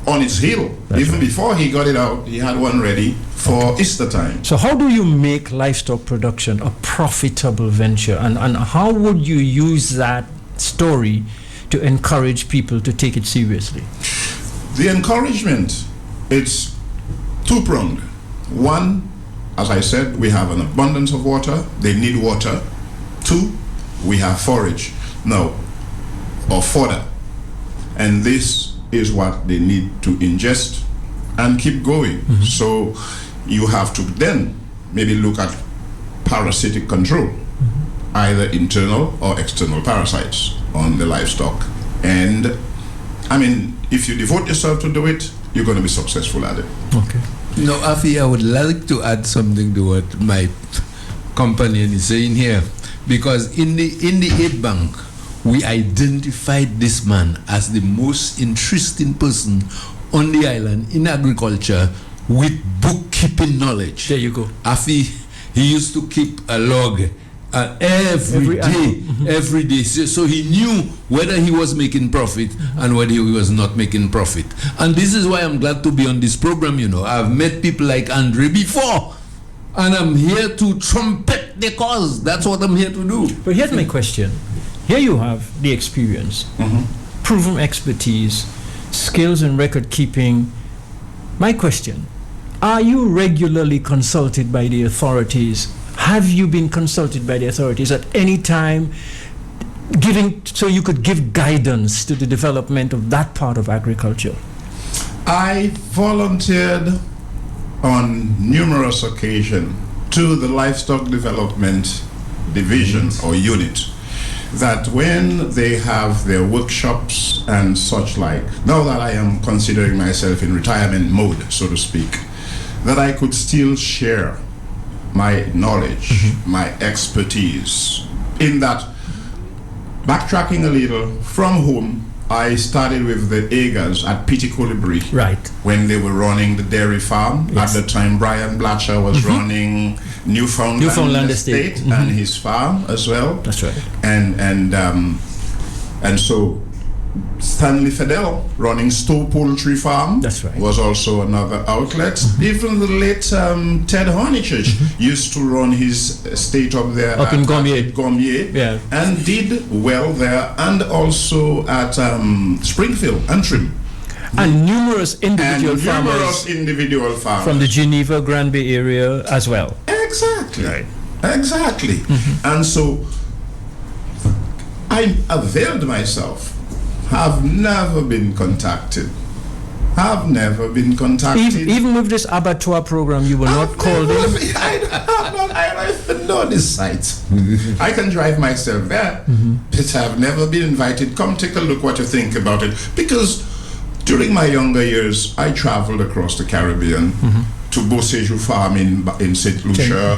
on its heel. Even before he got it out, he had one ready for Easter time. So how do you make livestock production a profitable venture, and how would you use that story to encourage people to take it seriously? The encouragement, it's two-pronged. One, as I said, we have an abundance of water. They need water. 2, we have forage. No, or fodder. And this is what they need to ingest and keep going. So you have to then maybe look at parasitic control, either internal or external parasites on the livestock. And I mean, if you devote yourself to do it, you're going to be successful at it. Okay. No, Afi, I would like to add something to what my companion is saying here, because in the 8 Bank, we identified this man as the most interesting person on the island in agriculture with bookkeeping knowledge. There you go. Afi, he used to keep a log every day. So he knew whether he was making profit and whether he was not making profit. And this is why I'm glad to be on this program. You know, I've met people like Andre before, and I'm here to trumpet the cause. That's what I'm here to do. But here's my question. Here you have the experience, proven expertise, skills in record keeping. My question, are you regularly consulted by the authorities? Have you been consulted by the authorities at any time, so you could give guidance to the development of that part of agriculture? I volunteered on numerous occasions to the Livestock Development Division or unit, that when they have their workshops and such like, now that I am considering myself in retirement mode, so to speak, that I could still share my knowledge, my expertise, in that, backtracking a little, from whom I started with the Agers at Petit Colibri, right, when they were running the dairy farm. Yes. At the time, Brian Blatcher was running Newfoundland Estate and his farm as well. That's right. And so Stanley Fidel running Stowe Poultry Farm. That's right. Was also another outlet. Even the late Ted Hornichurch used to run his estate up there up in Gommier, yeah, and did well there, and also at Springfield, Antrim. And numerous individual farmers from the Geneva Grand Bay area as well. Exactly. Right. Exactly. And so I availed myself. Have never been contacted. Even with this abattoir program, you were not called in? I don't even know this site. I can drive myself there, but I've never been invited. Come take a look what you think about it. Because during my younger years, I traveled across the Caribbean to Beausejour Farm in St. Lucia,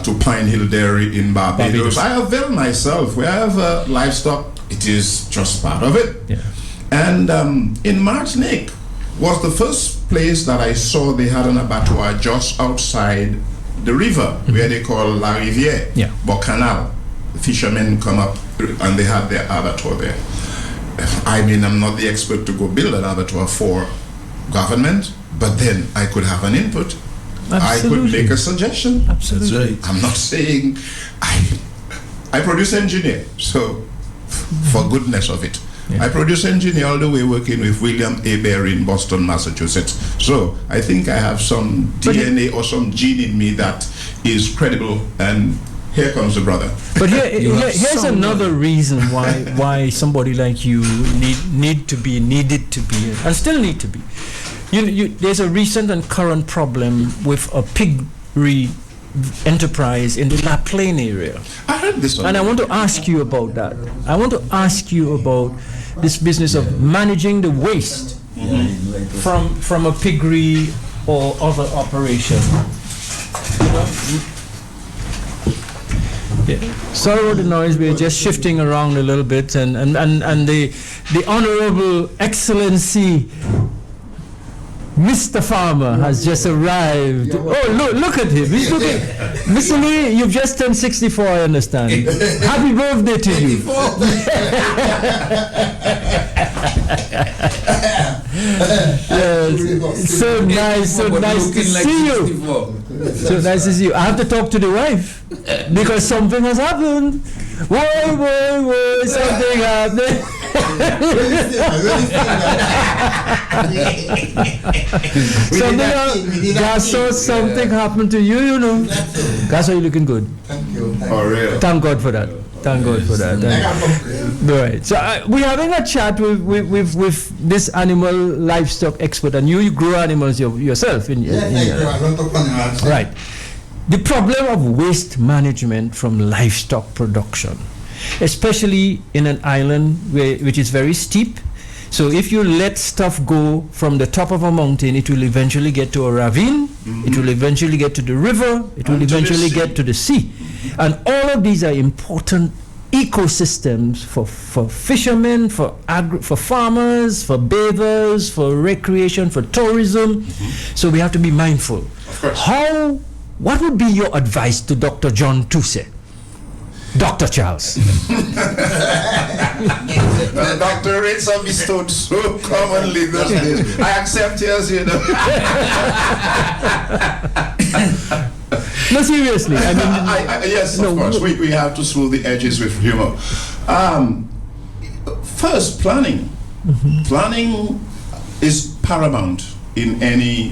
to Pine Hill Dairy in Barbados. I avail myself wherever livestock, it is just part of it. Yeah. And in Martinique was the first place that I saw they had an abattoir just outside the river, where they call La Rivière, Bocanal. The fishermen come up and they had their abattoir there. I mean, I'm not the expert to go build an abattoir for government, but then I could have an input. Absolutely. I could make a suggestion. Absolutely. That's right. I'm not saying I produce engineer, so for goodness of it. I produce engineer all the way working with William A. Berry in Boston, Massachusetts. So I think I have some DNA or some gene in me that is credible, and here comes the brother. But here's another reason why somebody like you needed to be, and still need to be. There's a recent and current problem with a piggery enterprise in the La Plaine area. I heard this one. And I want to ask you about that. I want to ask you about this business of managing the waste from a piggery or other operation. Sorry about the noise, we're just shifting around a little bit, and the Honorable Excellency Mr. Farmer has just arrived. Oh, look at him. He's looking. Mr. Lee, you've just turned 64, I understand. Happy birthday to you. Yes. So nice to see you. So nice to see you. I have to talk to the wife because something has happened. Whoa, something happened. Something happened to you, you know. That's why you're looking good. Thank you. For real. Thank God for that. Thank God for that. Right. So we're having a chat with this animal livestock expert, and you grow animals yourself. Yes, I grow a lot of animals. Right. The problem of waste management from livestock production, especially in an island which is very steep. So if you let stuff go from the top of a mountain, it will eventually get to a ravine, it will eventually get to the river, it will eventually get to the sea. And all of these are important ecosystems for fishermen, for farmers, for bathers, for recreation, for tourism. So we have to be mindful. Of course. What would be your advice to Dr. John Toucey? Dr. Charles. The doctor rates are bestowed so commonly those days. I accept yours, you know. No, seriously. I mean, yes, of course. We have to smooth the edges with humor. First, planning. Planning is paramount in any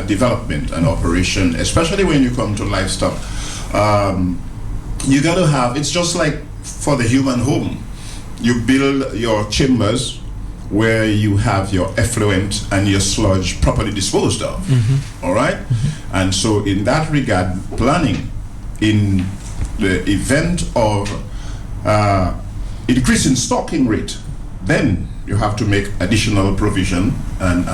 development and operation, especially when you come to livestock. You got to have, it's just like for the human home. You build your chambers where you have your effluent and your sludge properly disposed of. All right? And so in that regard, planning in the event of increasing stocking rate, then you have to make additional provision. And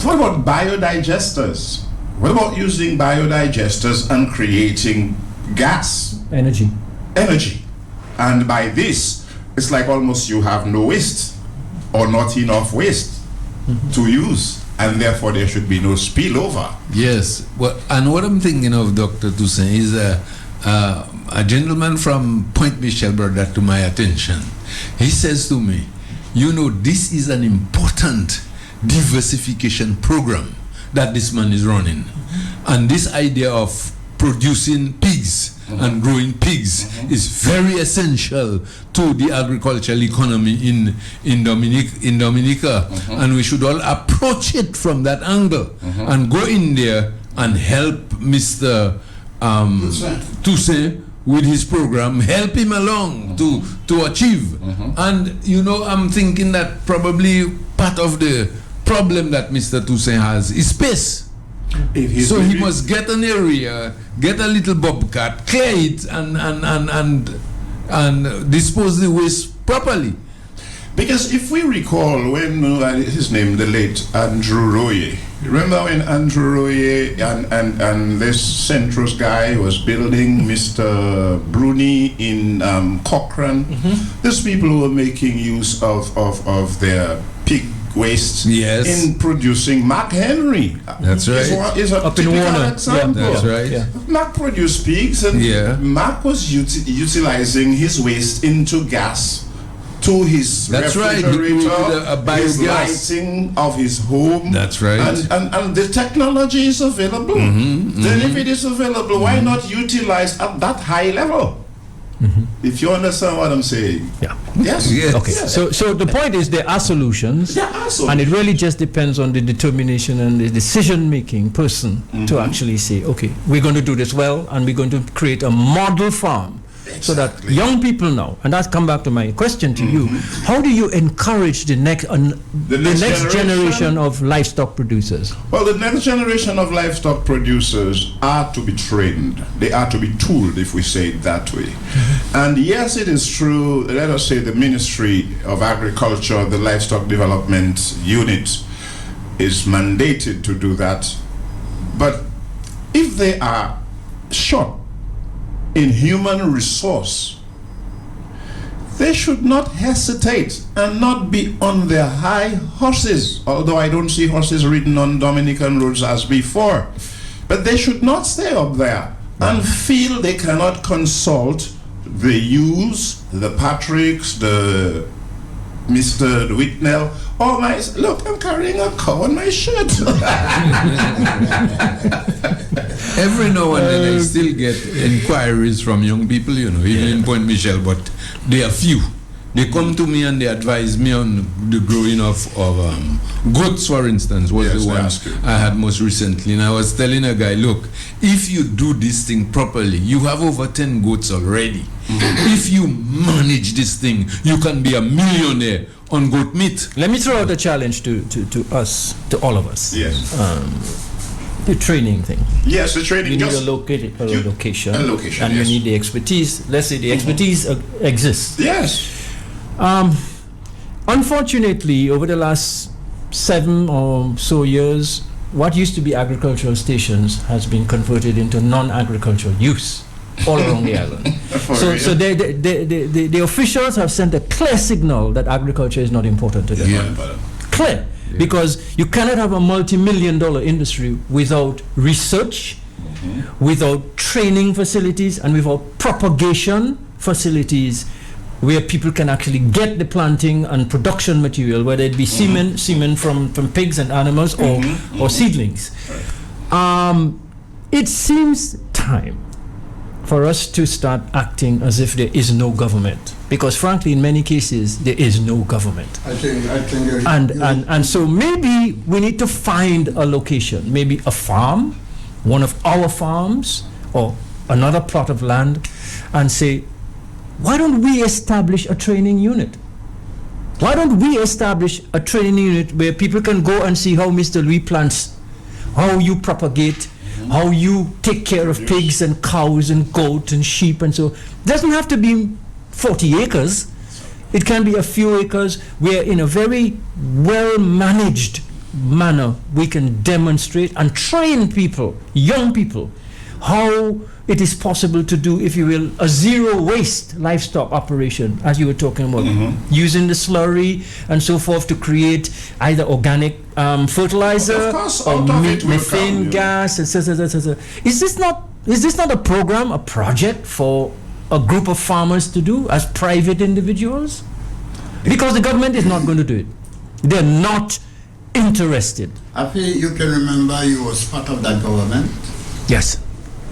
what about biodigesters? What about using biodigesters and creating gas? Energy. And by this, it's like almost you have no waste or not enough waste to use. And therefore, there should be no spillover. Yes. Well, and what I'm thinking of, Dr. Toussaint, is a gentleman from Point Michel brought that to my attention. He says to me, you know, this is an important diversification program that this man is running. And this idea of producing pigs and growing pigs is very essential to the agricultural economy in Dominica. And we should all approach it from that angle and go in there and help Mr. Toussaint with his program, help him along to achieve. And you know, I'm thinking that probably part of the problem that Mr. Toussaint has is space. So he must get an area, get a little bobcat, clear it, and dispose the waste properly. Because if we recall when his name, the late Andrew Royer, remember when Andrew Royer and this Centros guy was building Mr. Bruni in Cochrane? These people were making use of their pig waste in producing Mac Henry. That's right. Is a up in Warner. Example. Yeah, that's right. Yeah. Mac produced pigs, and Mac was utilizing his waste into gas to his refrigerator, his lighting of his home. That's right. And the technology is available. Then if it is available, why not utilize at that high level? If you understand what I'm saying. Yes. Okay. Yes. So the point is there are solutions. And it really just depends on the determination and the decision-making person to actually say, okay, we're going to do this well, and we're going to create a model farm. So that young people now, and that's come back to my question to you, how do you encourage the next generation of livestock producers? Well, the next generation of livestock producers are to be trained. They are to be tooled, if we say it that way. And yes, it is true, let us say the Ministry of Agriculture, the Livestock Development Unit is mandated to do that. But if they are short in human resource, they should not hesitate and not be on their high horses, although I don't see horses ridden on Dominican roads as before. But they should not stay up there and feel they cannot consult the Hughes, the Patricks, the Mr. Whitnell, or my, look, I'm carrying a cow on my shirt. Every now and then I still get inquiries from young people, you know, even in Point Michel, but they are few. They come to me and they advise me on the growing of goats, for instance, was the one I had most recently. And I was telling a guy, look, if you do this thing properly, you have over 10 goats already. If you manage this thing, you can be a millionaire on goat meat. Let me throw out a challenge to us, to all of us. Yes. The training thing. Yes, the training. You need a location. A location, and yes. you need the expertise. Let's say the expertise exists. Yes. Unfortunately, over the last 7 or so years, what used to be agricultural stations has been converted into non-agricultural use all around the island. So the officials have sent a clear signal that agriculture is not important to them. Yeah. Clear. Yeah. Because you cannot have a multi-million-dollar industry without research, without training facilities, and without propagation facilities where people can actually get the planting and production material, whether it be semen from pigs and animals or seedlings. It seems time for us to start acting as if there is no government, because frankly, in many cases, there is no government. I think and so maybe we need to find a location, maybe a farm, one of our farms, or another plot of land, and say, why don't we establish a training unit? Why don't we establish a training unit where people can go and see how Mr. Louis plants, how you propagate, how you take care of pigs and cows and goats and sheep and so. It doesn't have to be 40 acres. It can be a few acres where in a very well-managed manner we can demonstrate and train people, young people, how it is possible to do, if you will, a zero-waste livestock operation, as you were talking about, using the slurry and so forth to create either organic fertilizer or methane gas, etc. Is this not a program, a project for a group of farmers to do as private individuals? Because the government is not going to do it. They're not interested. I feel you can remember you was part of that government. Yes.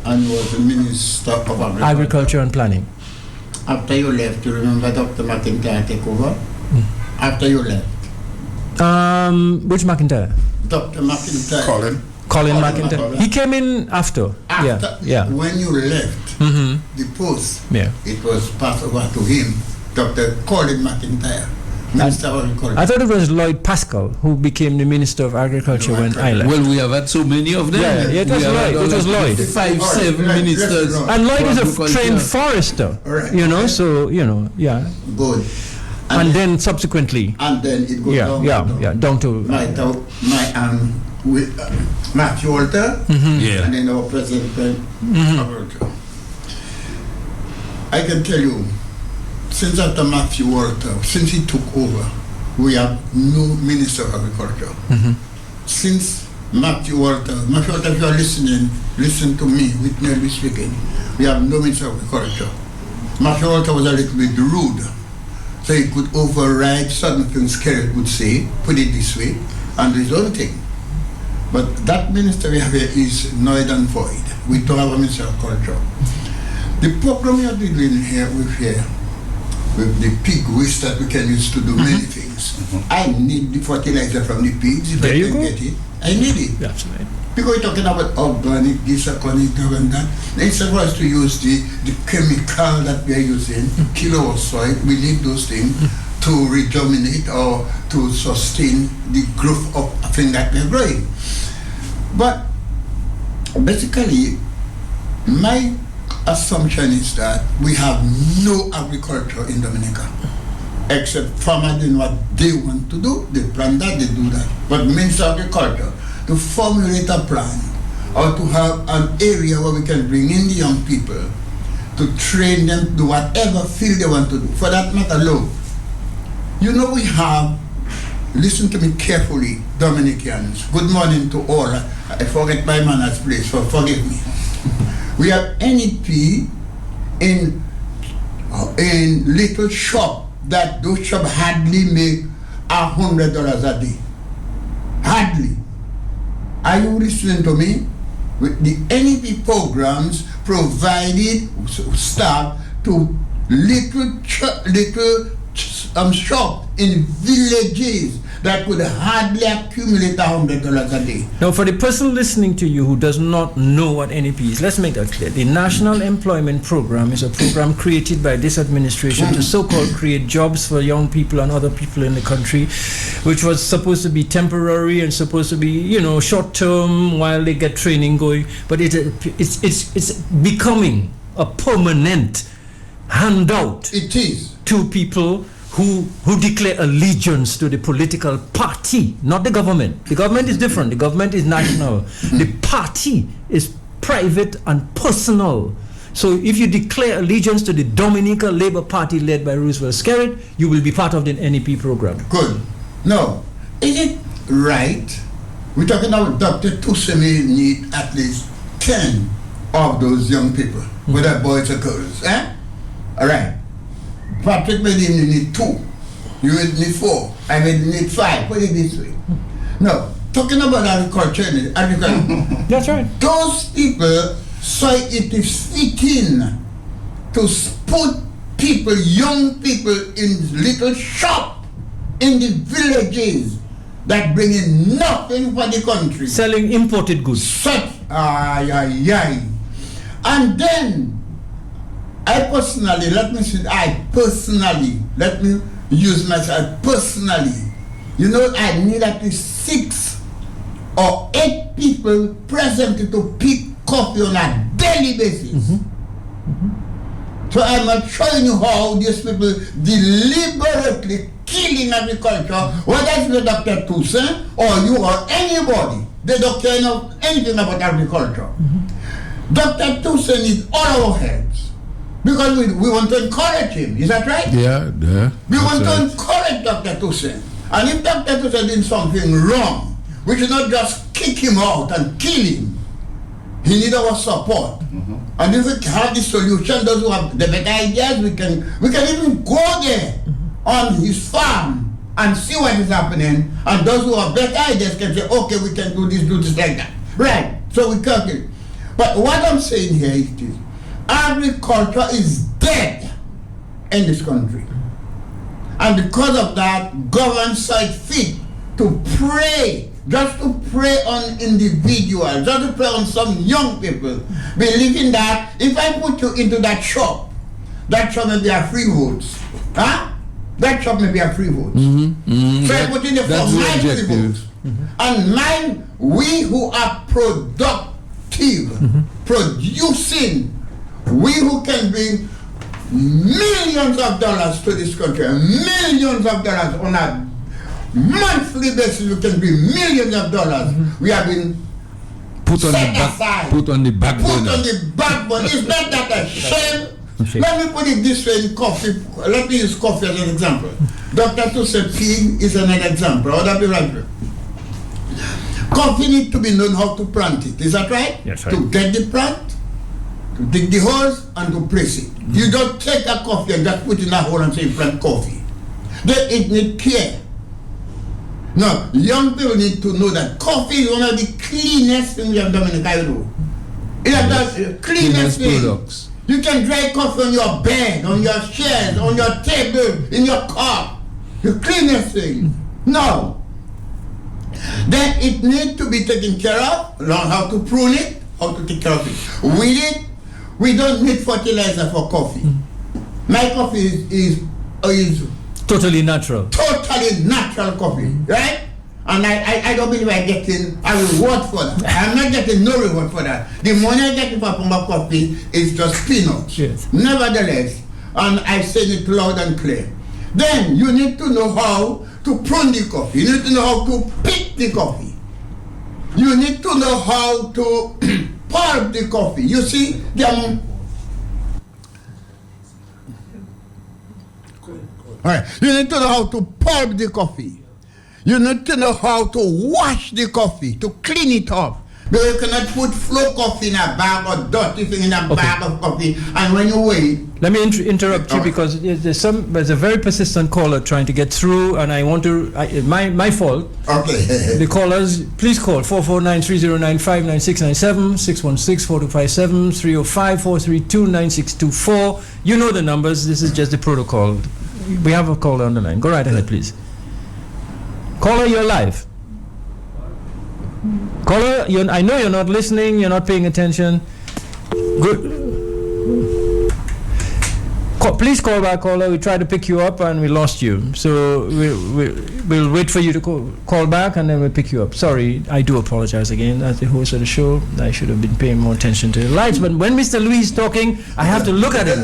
And was the Minister of Agriculture and Planning. After you left, you remember Dr. McIntyre take over? After you left. Which McIntyre? Dr. McIntyre. Colin McIntyre. He came in after. Yeah. When you left the post, it was passed over to him, Dr. Colin McIntyre. Minister of Agriculture. I thought it was Lloyd Pascal who became the Minister of Agriculture when I left. Well, we have had so many of them. Yeah, it was Lloyd. It was Lloyd. 5-7 ministers. And Lloyd is a trained forester. Right. So, yeah. Good. And then subsequently. And then it goes down to Matthew Walter. And then our President Agriculture. I can tell you, since after Matthew Walter, since he took over, we have no Minister of Agriculture. Since Matthew Walter, if you are listening, listen to me, with me speaking. We have no Minister of Agriculture. Matthew Walter was a little bit rude, so he could override certain things Kerry would say, put it this way, and do his own thing. But that minister we have here is null and void. We don't have a Minister of Agriculture. The problem we are dealing here with the pig waste that we can use to do many things. I need the fertilizer from the pigs. If I can get it, I need it. That's right. Because we're talking about organic, this, organic, and that. Instead of us to use the chemical that we are using to kill our soil, we need those things to rejuvenate or to sustain the growth of a thing that we're growing. But basically, my assumption is that we have no agriculture in Dominica, except farmers doing what they want to do. They plant that, they do that. But Minister of Agriculture, to formulate a plan or to have an area where we can bring in the young people to train them to do whatever field they want to do. For that matter, look, we have, listen to me carefully, Dominicans. Good morning to all. I forget my manners, please, so forgive me. We have NEP in little shop that those shop hardly make $100 a day. Hardly. Are you listening to me? With the NEP programs provided staff to little shop in villages that could hardly accumulate $100 a day. Now, for the person listening to you who does not know what NEP is, let's make that clear. The National Employment Program is a program created by this administration to so-called create jobs for young people and other people in the country, which was supposed to be temporary and supposed to be, you know, short-term while they get training going. But it's becoming a permanent handout. It is. To people who declare allegiance to the political party, not the government. The government is different. The government is national. The party is private and personal. So if you declare allegiance to the Dominica Labour Party led by Roosevelt Skerrit, you will be part of the NEP program. Good. Now, is it right? We're talking about Dr. Tusemi need at least 10 of those young people, whether boys or girls. All right. Patrick may need 2. You will need 4. I may need 5. Put it this way. Now, talking about agriculture, that's right. Those people saw it is fitting to put people, young people, in little shop in the villages that bring in nothing for the country. Selling imported goods. And then let me use myself personally. You know, I need at least 6 or 8 people present to pick coffee on a daily basis. So I'm not showing you how these people deliberately killing agriculture, whether it's Dr. Toussaint or you or anybody. They don't care anything about agriculture. Dr. Toussaint needs all our heads. Because we want to encourage him, is that right? Yeah. We want to encourage Dr. Toussaint. And if Dr. Toussaint did something wrong, we should not just kick him out and kill him. He needs our support. And if we have the solution, those who have the better ideas, we can even go there on his farm and see what is happening. And those who have better ideas can say, okay, we can do this like that. Right, so we can't kill. But what I'm saying here is this. Agriculture is dead in this country. And because of that, government saw it fit to prey, just to prey on individuals, just to prey on some young people, believing that if I put you into that shop may be a free votes. That shop may be a free vote. So I put in the for my free votes. And we who are productive, producing, we who can bring millions of dollars to this country, millions of dollars on a monthly basis, we can bring millions of dollars. We have been put on the back burner. It's not that a shame. Let me put it this way in coffee. Let me use coffee as an example. Dr. Toussaint Pig is another example. Coffee needs to be known how to plant it. Is that right? Yes, right. To get the plant, to dig the holes, and to place it. You don't take a coffee and just put in a hole and say plant coffee. It needs care. Now, young people need to know that coffee is one of the cleanest things we have done in Cairo. It is the cleanest thing. Products. You can dry coffee on your bed, on your chairs, on your table, in your car. The cleanest thing. No. Then it needs to be taken care of, learn how to prune it, how to take care of it. With it, we don't need fertilizer for coffee. My coffee is totally natural. Totally natural coffee, right? And I don't believe I'm getting a reward for that. I'm not getting no reward for that. The money I get for Pumba coffee is just peanuts. Yes. Nevertheless, and I say it loud and clear. Then you need to know how to prune the coffee. You need to know how to pick the coffee. You need to know how to pulp the coffee. You see, Alright, you need to know how to pulp the coffee. You need to know how to wash the coffee, to clean it up. Because you cannot put flow coffee in a bag or dirty thing in a bag of coffee, and when you wait. Let me interrupt you because there's a very persistent caller trying to get through, and I want to. My fault. Okay. The callers, please call 449-3095-9697, 616-4257, 305-432-9624. You know the numbers. This is just the protocol. we have a caller on the line. Go right ahead, please. Caller, you're live. Caller, I know you're not listening. You're not paying attention. Good. Please call back, caller. We tried to pick you up and we lost you. So we'll wait for you to call back and then we'll pick you up. Sorry, I do apologize again. As the host of the show, I should have been paying more attention to the lights. But when Mr. Louis is talking, I have to look at him.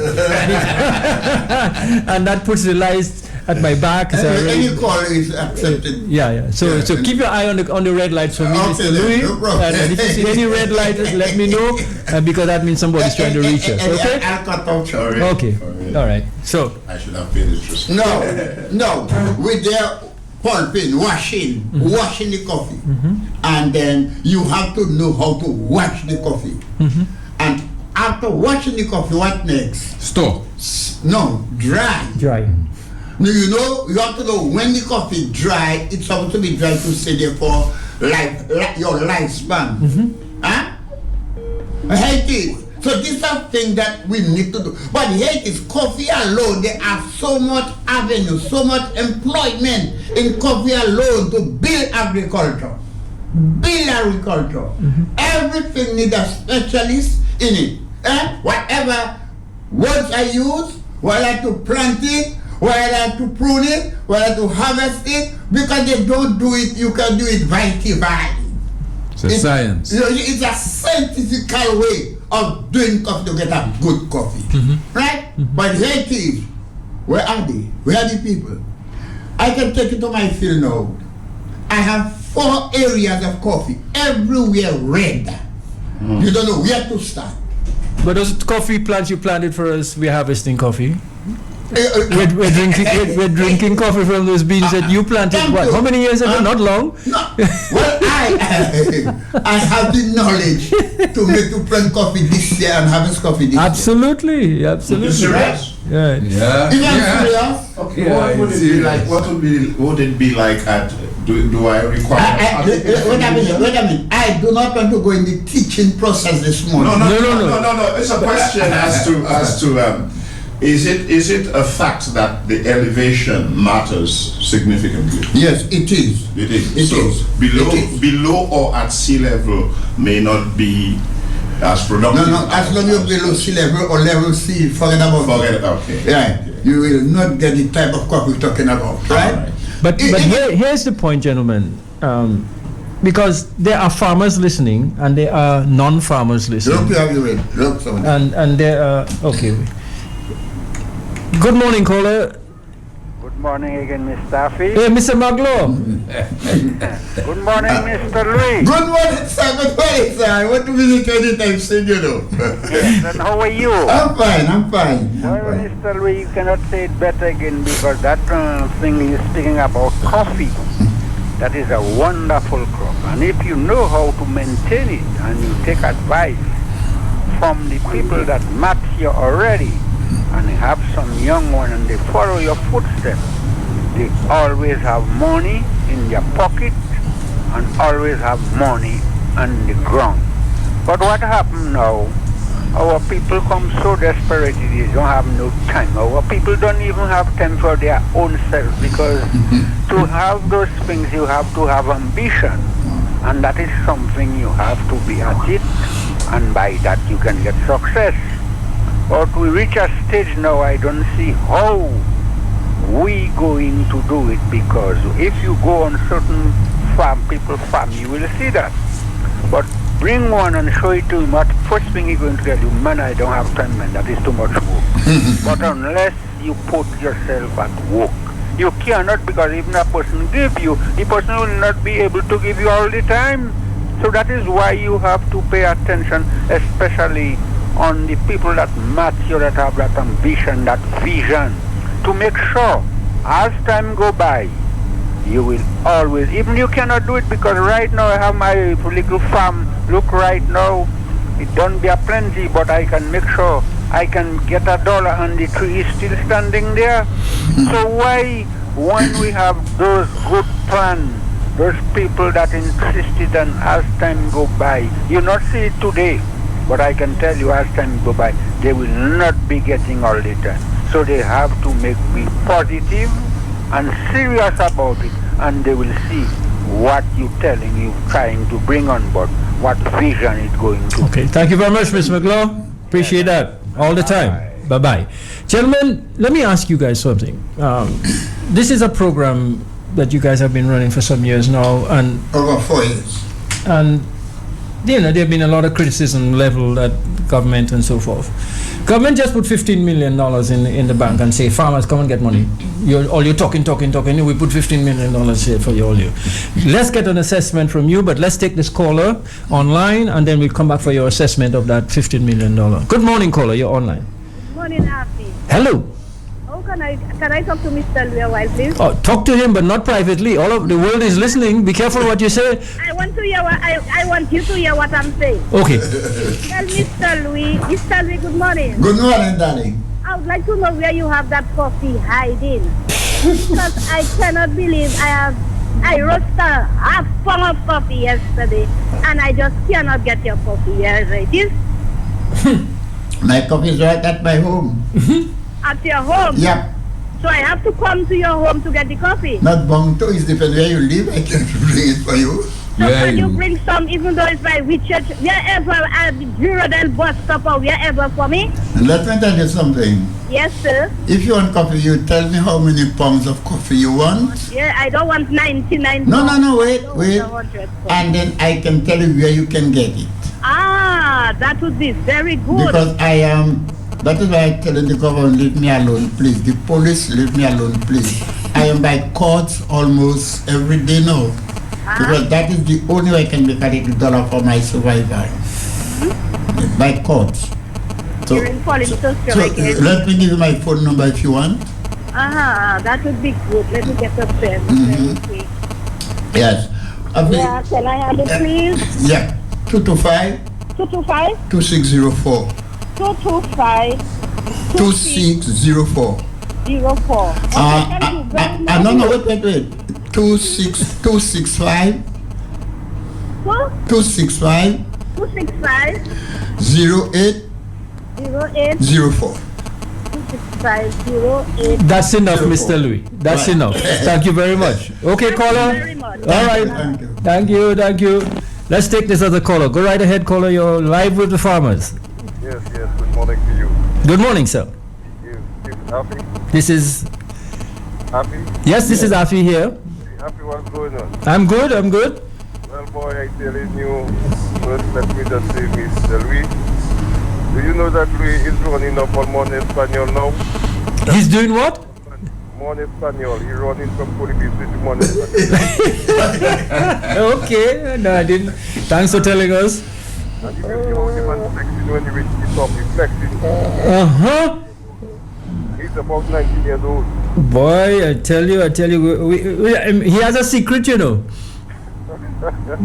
And that puts the lights at my back. Any call is accepted. Yeah. So keep your eye on the red lights for me, Mr. Louis. And if you see any red light, let me know because that means somebody's trying to reach us. Okay? I'll cut out, sorry. Okay. All right. So I should have paid interest. No. With their pulping, washing the coffee, and then you have to know how to wash the coffee. And after washing the coffee, what next? Store. No, dry. Now, you have to know when the coffee dry, it's supposed to be dry to stay there for your lifespan. Hate it. So these are things that we need to do. But hate is coffee alone. There are so much avenue, so much employment in coffee alone to build agriculture. Everything needs a specialist in it. Whatever words I use, whether I to plant it, whether to prune it, whether to harvest it, because they don't do it, you can do it vertically. It's a science. It's a scientific way of doing coffee to get a good coffee. Right? But Haiti, where are they? Where are the people? I can take you to my field now. I have 4 areas of coffee, everywhere red. You don't know where to start. But those coffee plants you planted for us, we're harvesting coffee. We're drinking coffee from those beans that you planted. How many years ago? Not long. No. Well, I have the knowledge to plant coffee this year and harvest coffee this year. Absolutely. You serious? Yeah. Okay. What would it be like at? Do I require? Wait a minute. I do not want to go in the teaching process this morning. No. It's a question as to. Is it a fact that the elevation matters significantly? Yes, it is. It is. Below or at sea level may not be as productive. No. As long as you're below sea level or level C, forget about it. Okay. Right. You will not get the type of crop we're talking about. Right? But here's the point, gentlemen. Because there are farmers listening and there are non-farmers listening. And there are okay. Good morning, caller. Good morning again, Mr. Staffy. Hey, Mr. Maglo. Good morning, Mr. Louis. Good morning, sir. Good morning, sir. I want to visit you anytime soon, you know. Yes, and how are you? I'm fine. Well, Mr. Louis, you cannot say it better again because that thing you're speaking about coffee, that is a wonderful crop. And if you know how to maintain it and you take advice from the people that match you already, and have some young one and they follow your footsteps, they always have money in their pocket and always have money on the ground. But what happened now, our people come so desperate, they don't have no time. Our people don't even have time for their own self because to have those things you have to have ambition, and that is something you have to be at it, and by that you can get success. But we reach a stage now, I don't see how we going to do it, because if you go on certain people's farm, you will see that. But bring one and show it to him, what first thing he's going to tell you, man, I don't have time, man, that is too much work. But unless you put yourself at work, you cannot, because even a person give you, the person will not be able to give you all the time. So that is why you have to pay attention, especially on the people that match you, that have that ambition, that vision, to make sure as time go by, you will always, even you cannot do it because right now I have my little farm, look right now, it don't be a plenty, but I can make sure I can get $1 and the tree is still standing there. So why, when we have those good plans, those people that insisted, and as time go by, you not see it today, but I can tell you as time go by, they will not be getting all the time. So they have to be positive and serious about it, and they will see what you're trying to bring on board, what vision it's going to. Okay, thank you very much, Mr. McLaw. Appreciate that all the time. Bye-bye. Gentlemen, let me ask you guys something. This is a program that you guys have been running for some years now, and over 4 years. And there have been a lot of criticism leveled at government and so forth. Government just put $15 million in the bank and say, farmers, come and get money. You're talking. We put $15 million here for you all you. Let's get an assessment from you, but let's take this caller online, and then we'll come back for your assessment of that $15 million. Good morning, caller. You're online. Good morning, Happy. Hello. Oh, can I talk to Mr. Louis a while, please? Oh, talk to him, but not privately. All of the world is listening. Be careful what you say. I want you to hear what I'm saying. Okay. Tell Mr. Louis, good morning. Good morning, darling. I would like to know where you have that coffee hiding. Because I cannot believe I roasted half pound of coffee yesterday, and I just cannot get your coffee. Yes, it is. My coffee is right at my home. At your home? Yep. So I have to come to your home to get the coffee? Not bound to. It depends where you live. I can bring it for you. So can you bring some, even though it's by Whitchurch, wherever at the Girodel bus stop or wherever for me? Let me tell you something. Yes, sir. If you want coffee, you tell me how many pounds of coffee you want. Yeah, I don't want 99 No, wait. And then I can tell you where you can get it. Ah, that would be very good. Because that is why I'm telling the government, leave me alone, please. The police, leave me alone, please. I am by courts almost every day now. Because that is the only way I can make a little dollar for my survival. By courts. So, you're in police let me give you my phone number if you want. That would be good. Let me get a pen. Yes. Yeah, can I have it, please? Yeah. 225 225 2604 225 2604 04. No, wait. 265 265 08 04. 265 08. That's enough, Mr. Louis. That's enough. Thank you very much. Okay, caller. All right. Thank you. Let's take this other caller. Go right ahead, caller. You're live with the farmers. Yes. Good morning to you. Good morning, sir. This is Afi. This is Afi. Yes, this is Afi here. Afi, what's going on? I'm good. Well, boy, I telling you, first let me just say, Mr. Louis. Do you know that Louis is running up on Mon Espanol now? He's doing what? Mon Espanol. He's running from Portuguese to Mon Espanol. Okay. No, I didn't. Thanks for telling us. And you will see how the man flexing when he reaches the top. He's flexing. He's about 19 years old. Boy, I tell you, he has a secret, you know.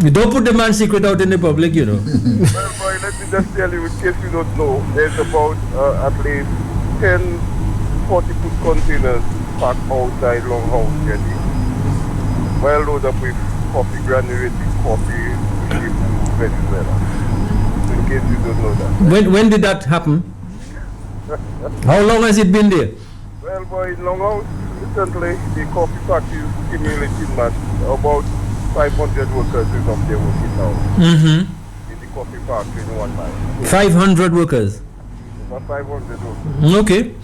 You don't put the man's secret out in the public, you know. Well, boy, let me just tell you, in case you don't know, there's about at least 10 40-foot containers packed outside Longhouse Jetty. Well loaded up with coffee, granulated coffee, to Venezuela. In case you don't know that. When did that happen? How long has it been there? Well, boy, in Longhouse, recently, the coffee factory is stimulating man. About 500 workers is up there working now. In the coffee factory in one mile. 500 workers? About 500 workers. Okay.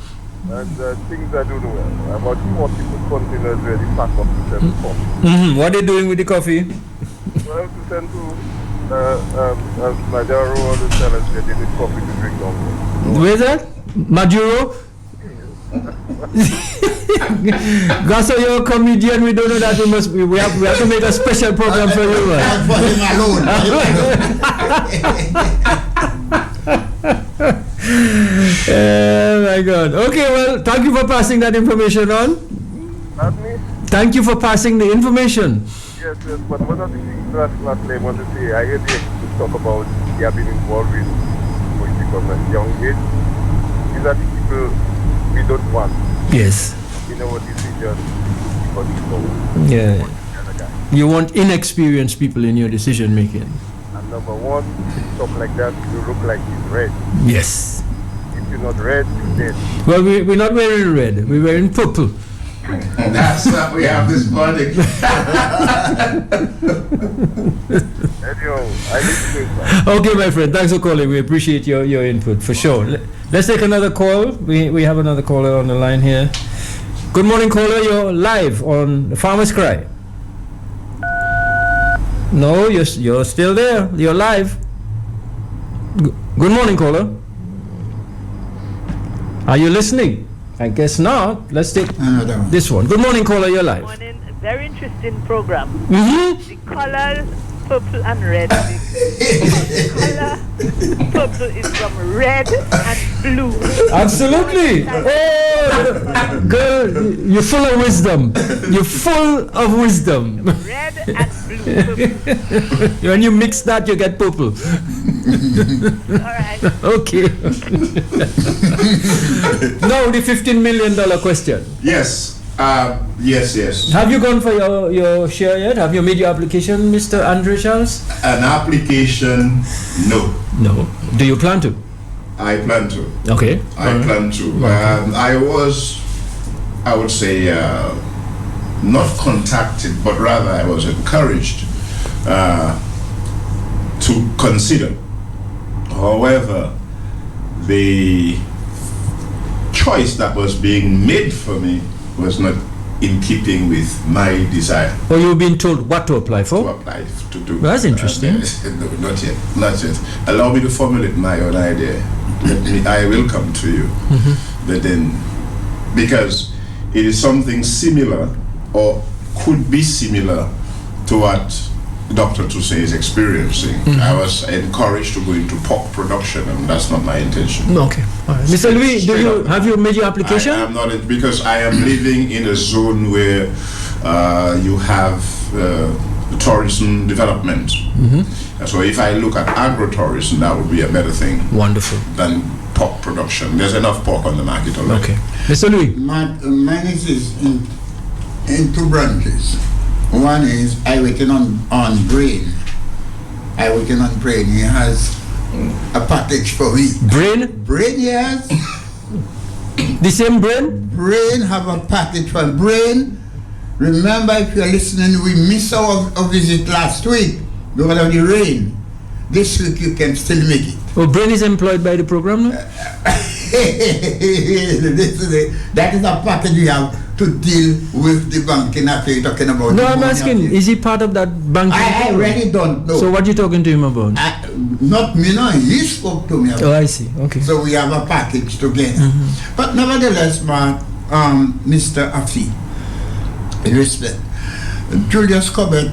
And things are doing well. About 40-foot containers ready packed up to send coffee. What are they doing with the coffee? Well, to send to Maduro or the sellers, they need coffee to drink down there. Where's that? Maduro? Gasso, you're a comedian. We don't know that. We have to make a special program for you, man. For him alone. Oh my God. Okay, well, thank you for passing that information on. Pardon me? Thank you for passing the information. Yes, but one of the things lastly I want to say, I heard you talk about you have been involved with politics from a young age. These are the people we don't want. Yes. In our decision for people. Yeah. You want inexperienced people in your decision making. And number one, talk like that, you look like he's red. Yes. If you're not red, you're dead. Well, we're not wearing red. We're wearing purple. That's what we have this morning. Okay, my friend. Thanks for calling. We appreciate your input for sure. Let's take another call. We have another caller on the line here. Good morning, caller. You're live on Farmer's Cry. No, you're still there. You're live. Good morning, caller. Are you listening? I guess not. Let's take this one. Good morning, caller. You're live. Good morning. Very interesting program. Mm-hmm. The colors purple and red. The color purple is from red and blue. Absolutely. Oh, girl, you're full of wisdom. You're full of wisdom. Red and blue. When you mix that, you get purple. All right. Okay. Now the $15 million question. Yes. Yes. Have you gone for your share yet? Have you made your application, Mr. Andre Charles? An application, no. No. Do you plan to? I plan to. Okay. I plan to. I would say, not contacted, but rather I was encouraged to consider. However, the choice that was being made for me was not in keeping with my desire. Or you've been told what to apply for? To apply to do. Well, that's interesting. No, not yet. Allow me to formulate my own idea. I will come to you. Mm-hmm. But then, because it is something similar or could be similar to what Dr. Toussé is experiencing. Mm-hmm. I was encouraged to go into pork production, and that's not my intention. Okay. All right. Mr. Louis, have you made your application? I am not, because I am living in a zone where you have tourism development. Mm-hmm. So if I look at agro-tourism, that would be a better thing. Wonderful. Than pork production. There's enough pork on the market already. Okay. Mr. Louis. Mine is in two branches. One is I working on Brain. He has a package for me. Brain, yes. The same Brain? Brain have a package for Brain. Remember, if you're listening, we missed our visit last week because of the rain. This week you can still make it. Oh, Brain is employed by the program now? That is a package we have to deal with the banking after you're talking about. No, I'm asking, is he part of that banking? I really don't know. So what are you talking to him about? Not me, no. He spoke to me about. Oh, I see. Okay. So we have a package together. Mm-hmm. But nevertheless, Mr. Afi, respect. Julius Cobbett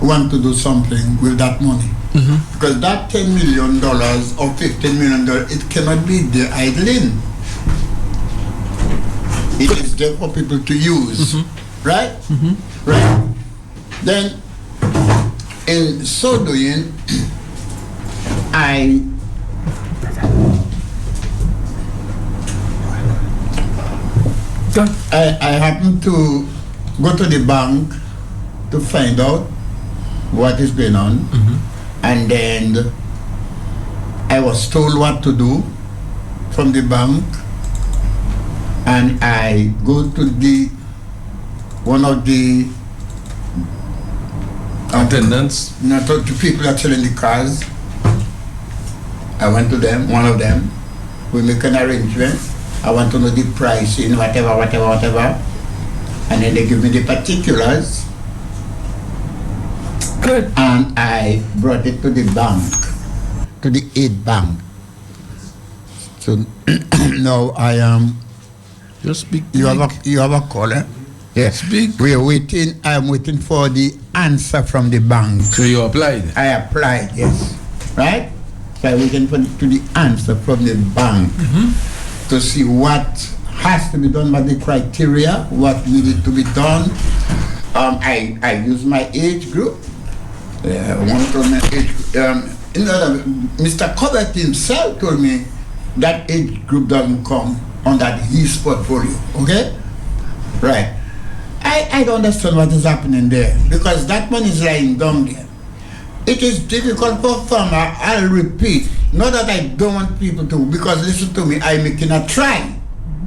want to do something with that money. Mm-hmm. Because that $10 million or $15 million, it cannot be there idling. It is there for people to use, mm-hmm. Right? Mm-hmm. Right. Then, in so doing, I happened to go to the bank to find out what is going on, mm-hmm. And then I was told what to do from the bank. And I go to one of the attendants. Not to people that selling the cars. I went to them, one of them. We make an arrangement. I want to know the pricing, whatever. And then they give me the particulars. Good. And I brought it to the bank, to the aid bank. So now I am. Just speak. You have a caller? Yes. Speak. We are waiting. I am waiting for the answer from the bank. So you applied? I applied, yes. Right? So I'm waiting for the answer from the bank, mm-hmm. to see what has to be done by the criteria, what needed to be done. I use my age group. Mr. Cobbett himself told me that age group doesn't come on that his portfolio, okay? Right. I don't understand what is happening there, because that money is lying down there. it is difficult for farmer. I'll repeat, not that I don't want people to, because listen to me, I'm making a try.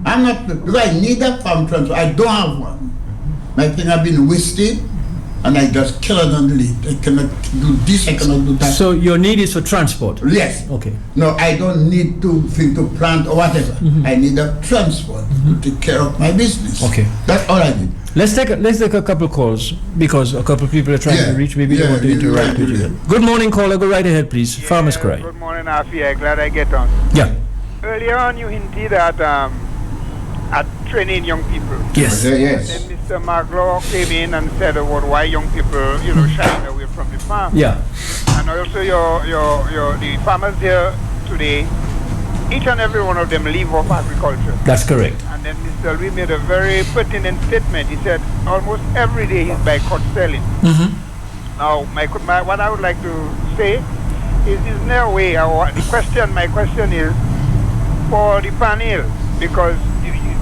I'm not, because I need a farm transfer. I don't have one. My thing have been wasted, and I just cannot handle it. I cannot do this, I cannot do that. So your need is for transport? Yes. Okay. No, I don't need to plant or whatever. I need a transport to take care of my business. Okay. That's all I need. Let's take a couple calls, because a couple of people are trying to reach. Maybe they want to interact with you. Good morning, caller. Go right ahead, please. Farmer's Cry. Good morning, Afi. Glad I get on. Yeah. Earlier on, you hinted at training young people. Yes. Yes. Then Mr. Maglow came in and said about why young people, shying away from the farm. Yeah. And also the farmers here today, each and every one of them live off agriculture. That's correct. And then Mr. Louis made a very pertinent statement. He said almost every day he's by cut selling. Now, what I would like to say is there a way, my question is for the panel, because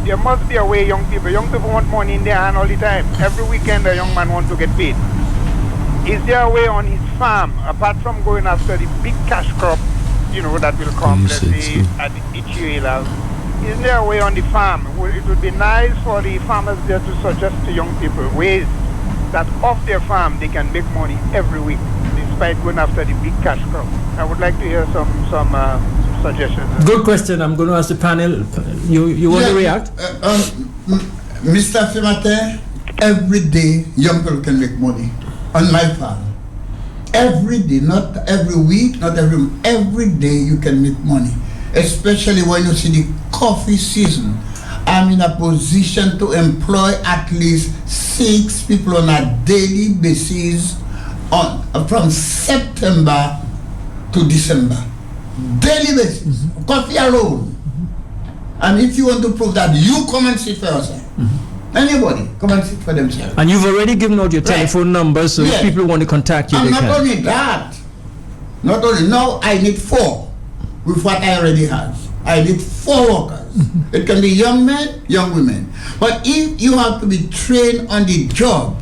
there must be a way young people want money in their hand all the time. Every weekend a young man wants to get paid. Is there a way on his farm, apart from going after the big cash crop, that will come, let's say, at each year, is there a way on the farm? It would be nice for the farmers there to suggest to young people ways that off their farm they can make money every week, despite going after the big cash crop. I would like to hear some suggestions. Good question. I'm going to ask the panel. You want to react? Mr. Fimate, every day young people can make money on my farm. Every day, not every week, not every day you can make money. Especially when you see the coffee season. I'm in a position to employ at least 6 people on a daily basis from September to December. Daily basis, coffee alone. And if you want to prove that, you come and sit for yourself. Anybody, come and sit for themselves. And you've already given out your telephone number, so if people want to contact you, and they not can. Only that, not only, now I need 4 with what I already have. I need 4 workers. It can be young men, young women. But if you have to be trained on the job,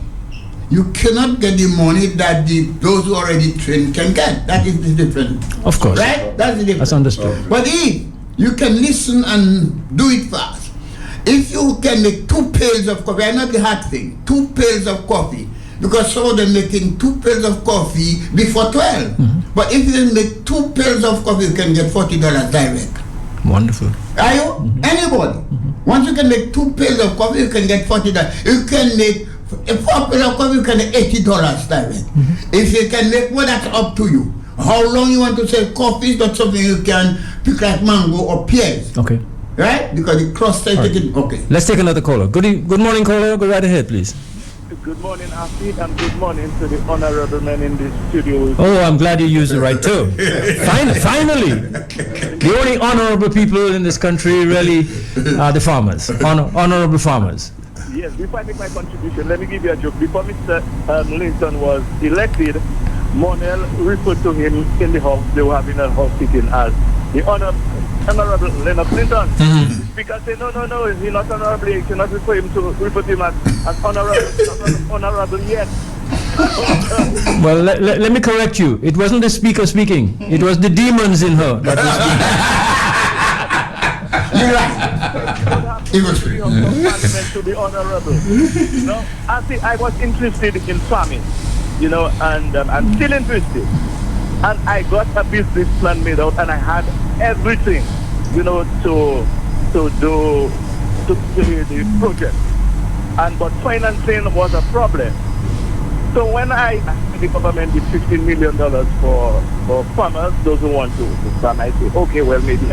you cannot get the money that those who already trained can get. That is the difference. Of course. Right? That's the difference. That's understood. But if you can listen and do it fast, if you can make 2 pails of coffee, I know the hard thing, 2 pails of coffee, because some of them making 2 pails of coffee before 12. But if you make 2 pails of coffee, you can get $40 direct. Wonderful. Are you? Anybody. Once you can make 2 pails of coffee, you can get $40. You can make 4 pails of coffee, you can get $80 direct. If you can make more, that's up to you. How long you want to sell coffee is not something you can pick like mango or pears. Okay. Right? Because the cluster is taking. Okay. Let's take another caller. Good morning, caller. Go right ahead, please. Good morning, Afi, and good morning to the honorable men in the studio. Oh, I'm glad you used the right tone. Finally, the only honorable people in this country really are the farmers, honorable farmers. Yes, before I make my contribution, let me give you a joke. Before Mr. Linton was elected, Monel referred to him in the house. They were having a house sitting as the Honorable Leonard Clinton. The speaker said, no, he's not honorable. You cannot refer to him as honorable yet. Well, let me correct you. It wasn't the speaker speaking. It was the demons in her that was speaking. You're right. To be honorable. I was interested in farming, and I'm still interested. And I got a business plan made out, and I had everything, to do the project. But financing was a problem. So when I asked the government the $15 million for farmers, those who want to farm, I say, okay, well, maybe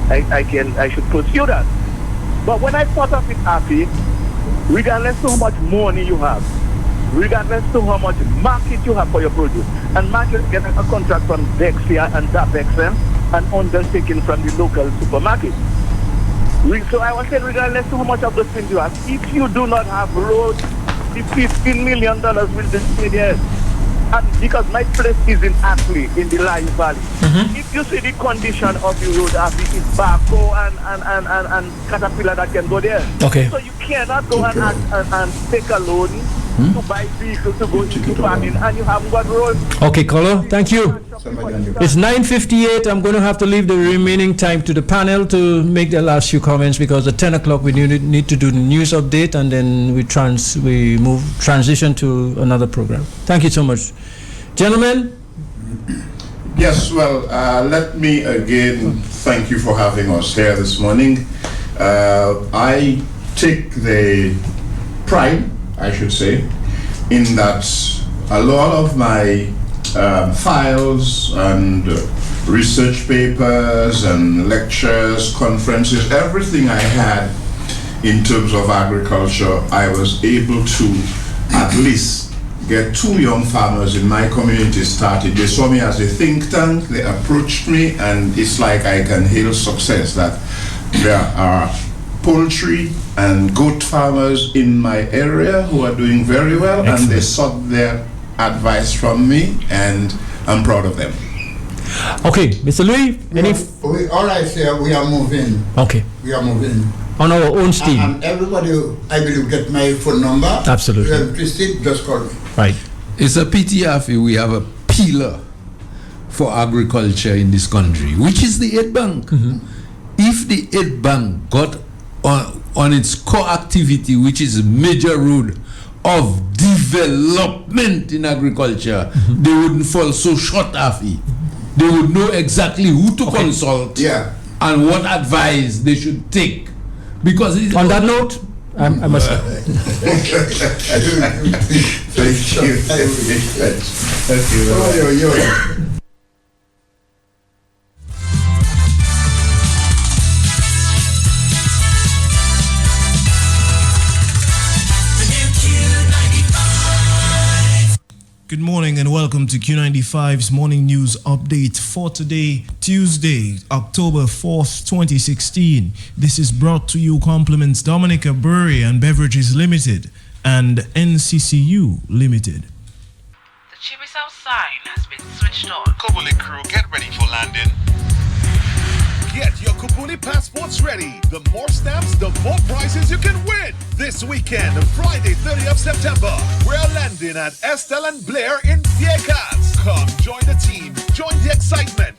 I should pursue that. But when I thought of it, Afi, regardless of how much money you have, regardless of how much market you have for your produce, and market get a contract from Dexia and Dapex and undertaken from the local supermarket. So I was saying, regardless of how much of those things you have, if you do not have roads, the $15 million will disappear there. And because my place is in Ashley, in the Lime Valley. If you see the condition of the road, it's backhoe and Caterpillar that can go there. Okay. So you cannot go and take a loan to buy vehicles to go into farming, and you haven't got roads. Okay, caller, thank you. It's 9:58. I'm going to have to leave the remaining time to the panel to make their last few comments, because at 10 o'clock we need to do the news update, and then we transition to another program. Thank you so much. Gentlemen? Yes, well, let me again thank you for having us here this morning. I take the pride, I should say, in that a lot of my files and research papers and lectures, conferences, everything I had in terms of agriculture, I was able to at least get 2 young farmers in my community started. They saw me as a think tank, they approached me, and it's like I can hail success that there are poultry and goat farmers in my area who are doing very well. Excellent. And they sought their advice from me, and I'm proud of them. Okay, Mr. Louis, all right, sir, we are moving. Okay. We are moving. On our own steam. And everybody, I believe, get my phone number. Absolutely. Christine, just call me. Right. It's a pity, Afi, we have a pillar for agriculture in this country, which is the Aid Bank. Mm-hmm. If the Aid Bank got on its core activity, which is a major road of development in agriculture, mm-hmm. they wouldn't fall so short, Afi. They would know exactly who to consult and what advice they should take. Because on that note, I must. Thank you. Good morning and welcome to Q95's morning news update for today, Tuesday, October 4th, 2016. This is brought to you compliments Dominica Brewery and Beverages Limited and NCCU Limited. The Chibi South sign has been switched on. Kubuli crew, get ready for landing. Get your Kubuli passports ready. The more stamps, the more prizes you can win. This weekend, Friday, 30th of September, we're landing at Estelle and Blair in Viejas. Come join the team. Join the excitement.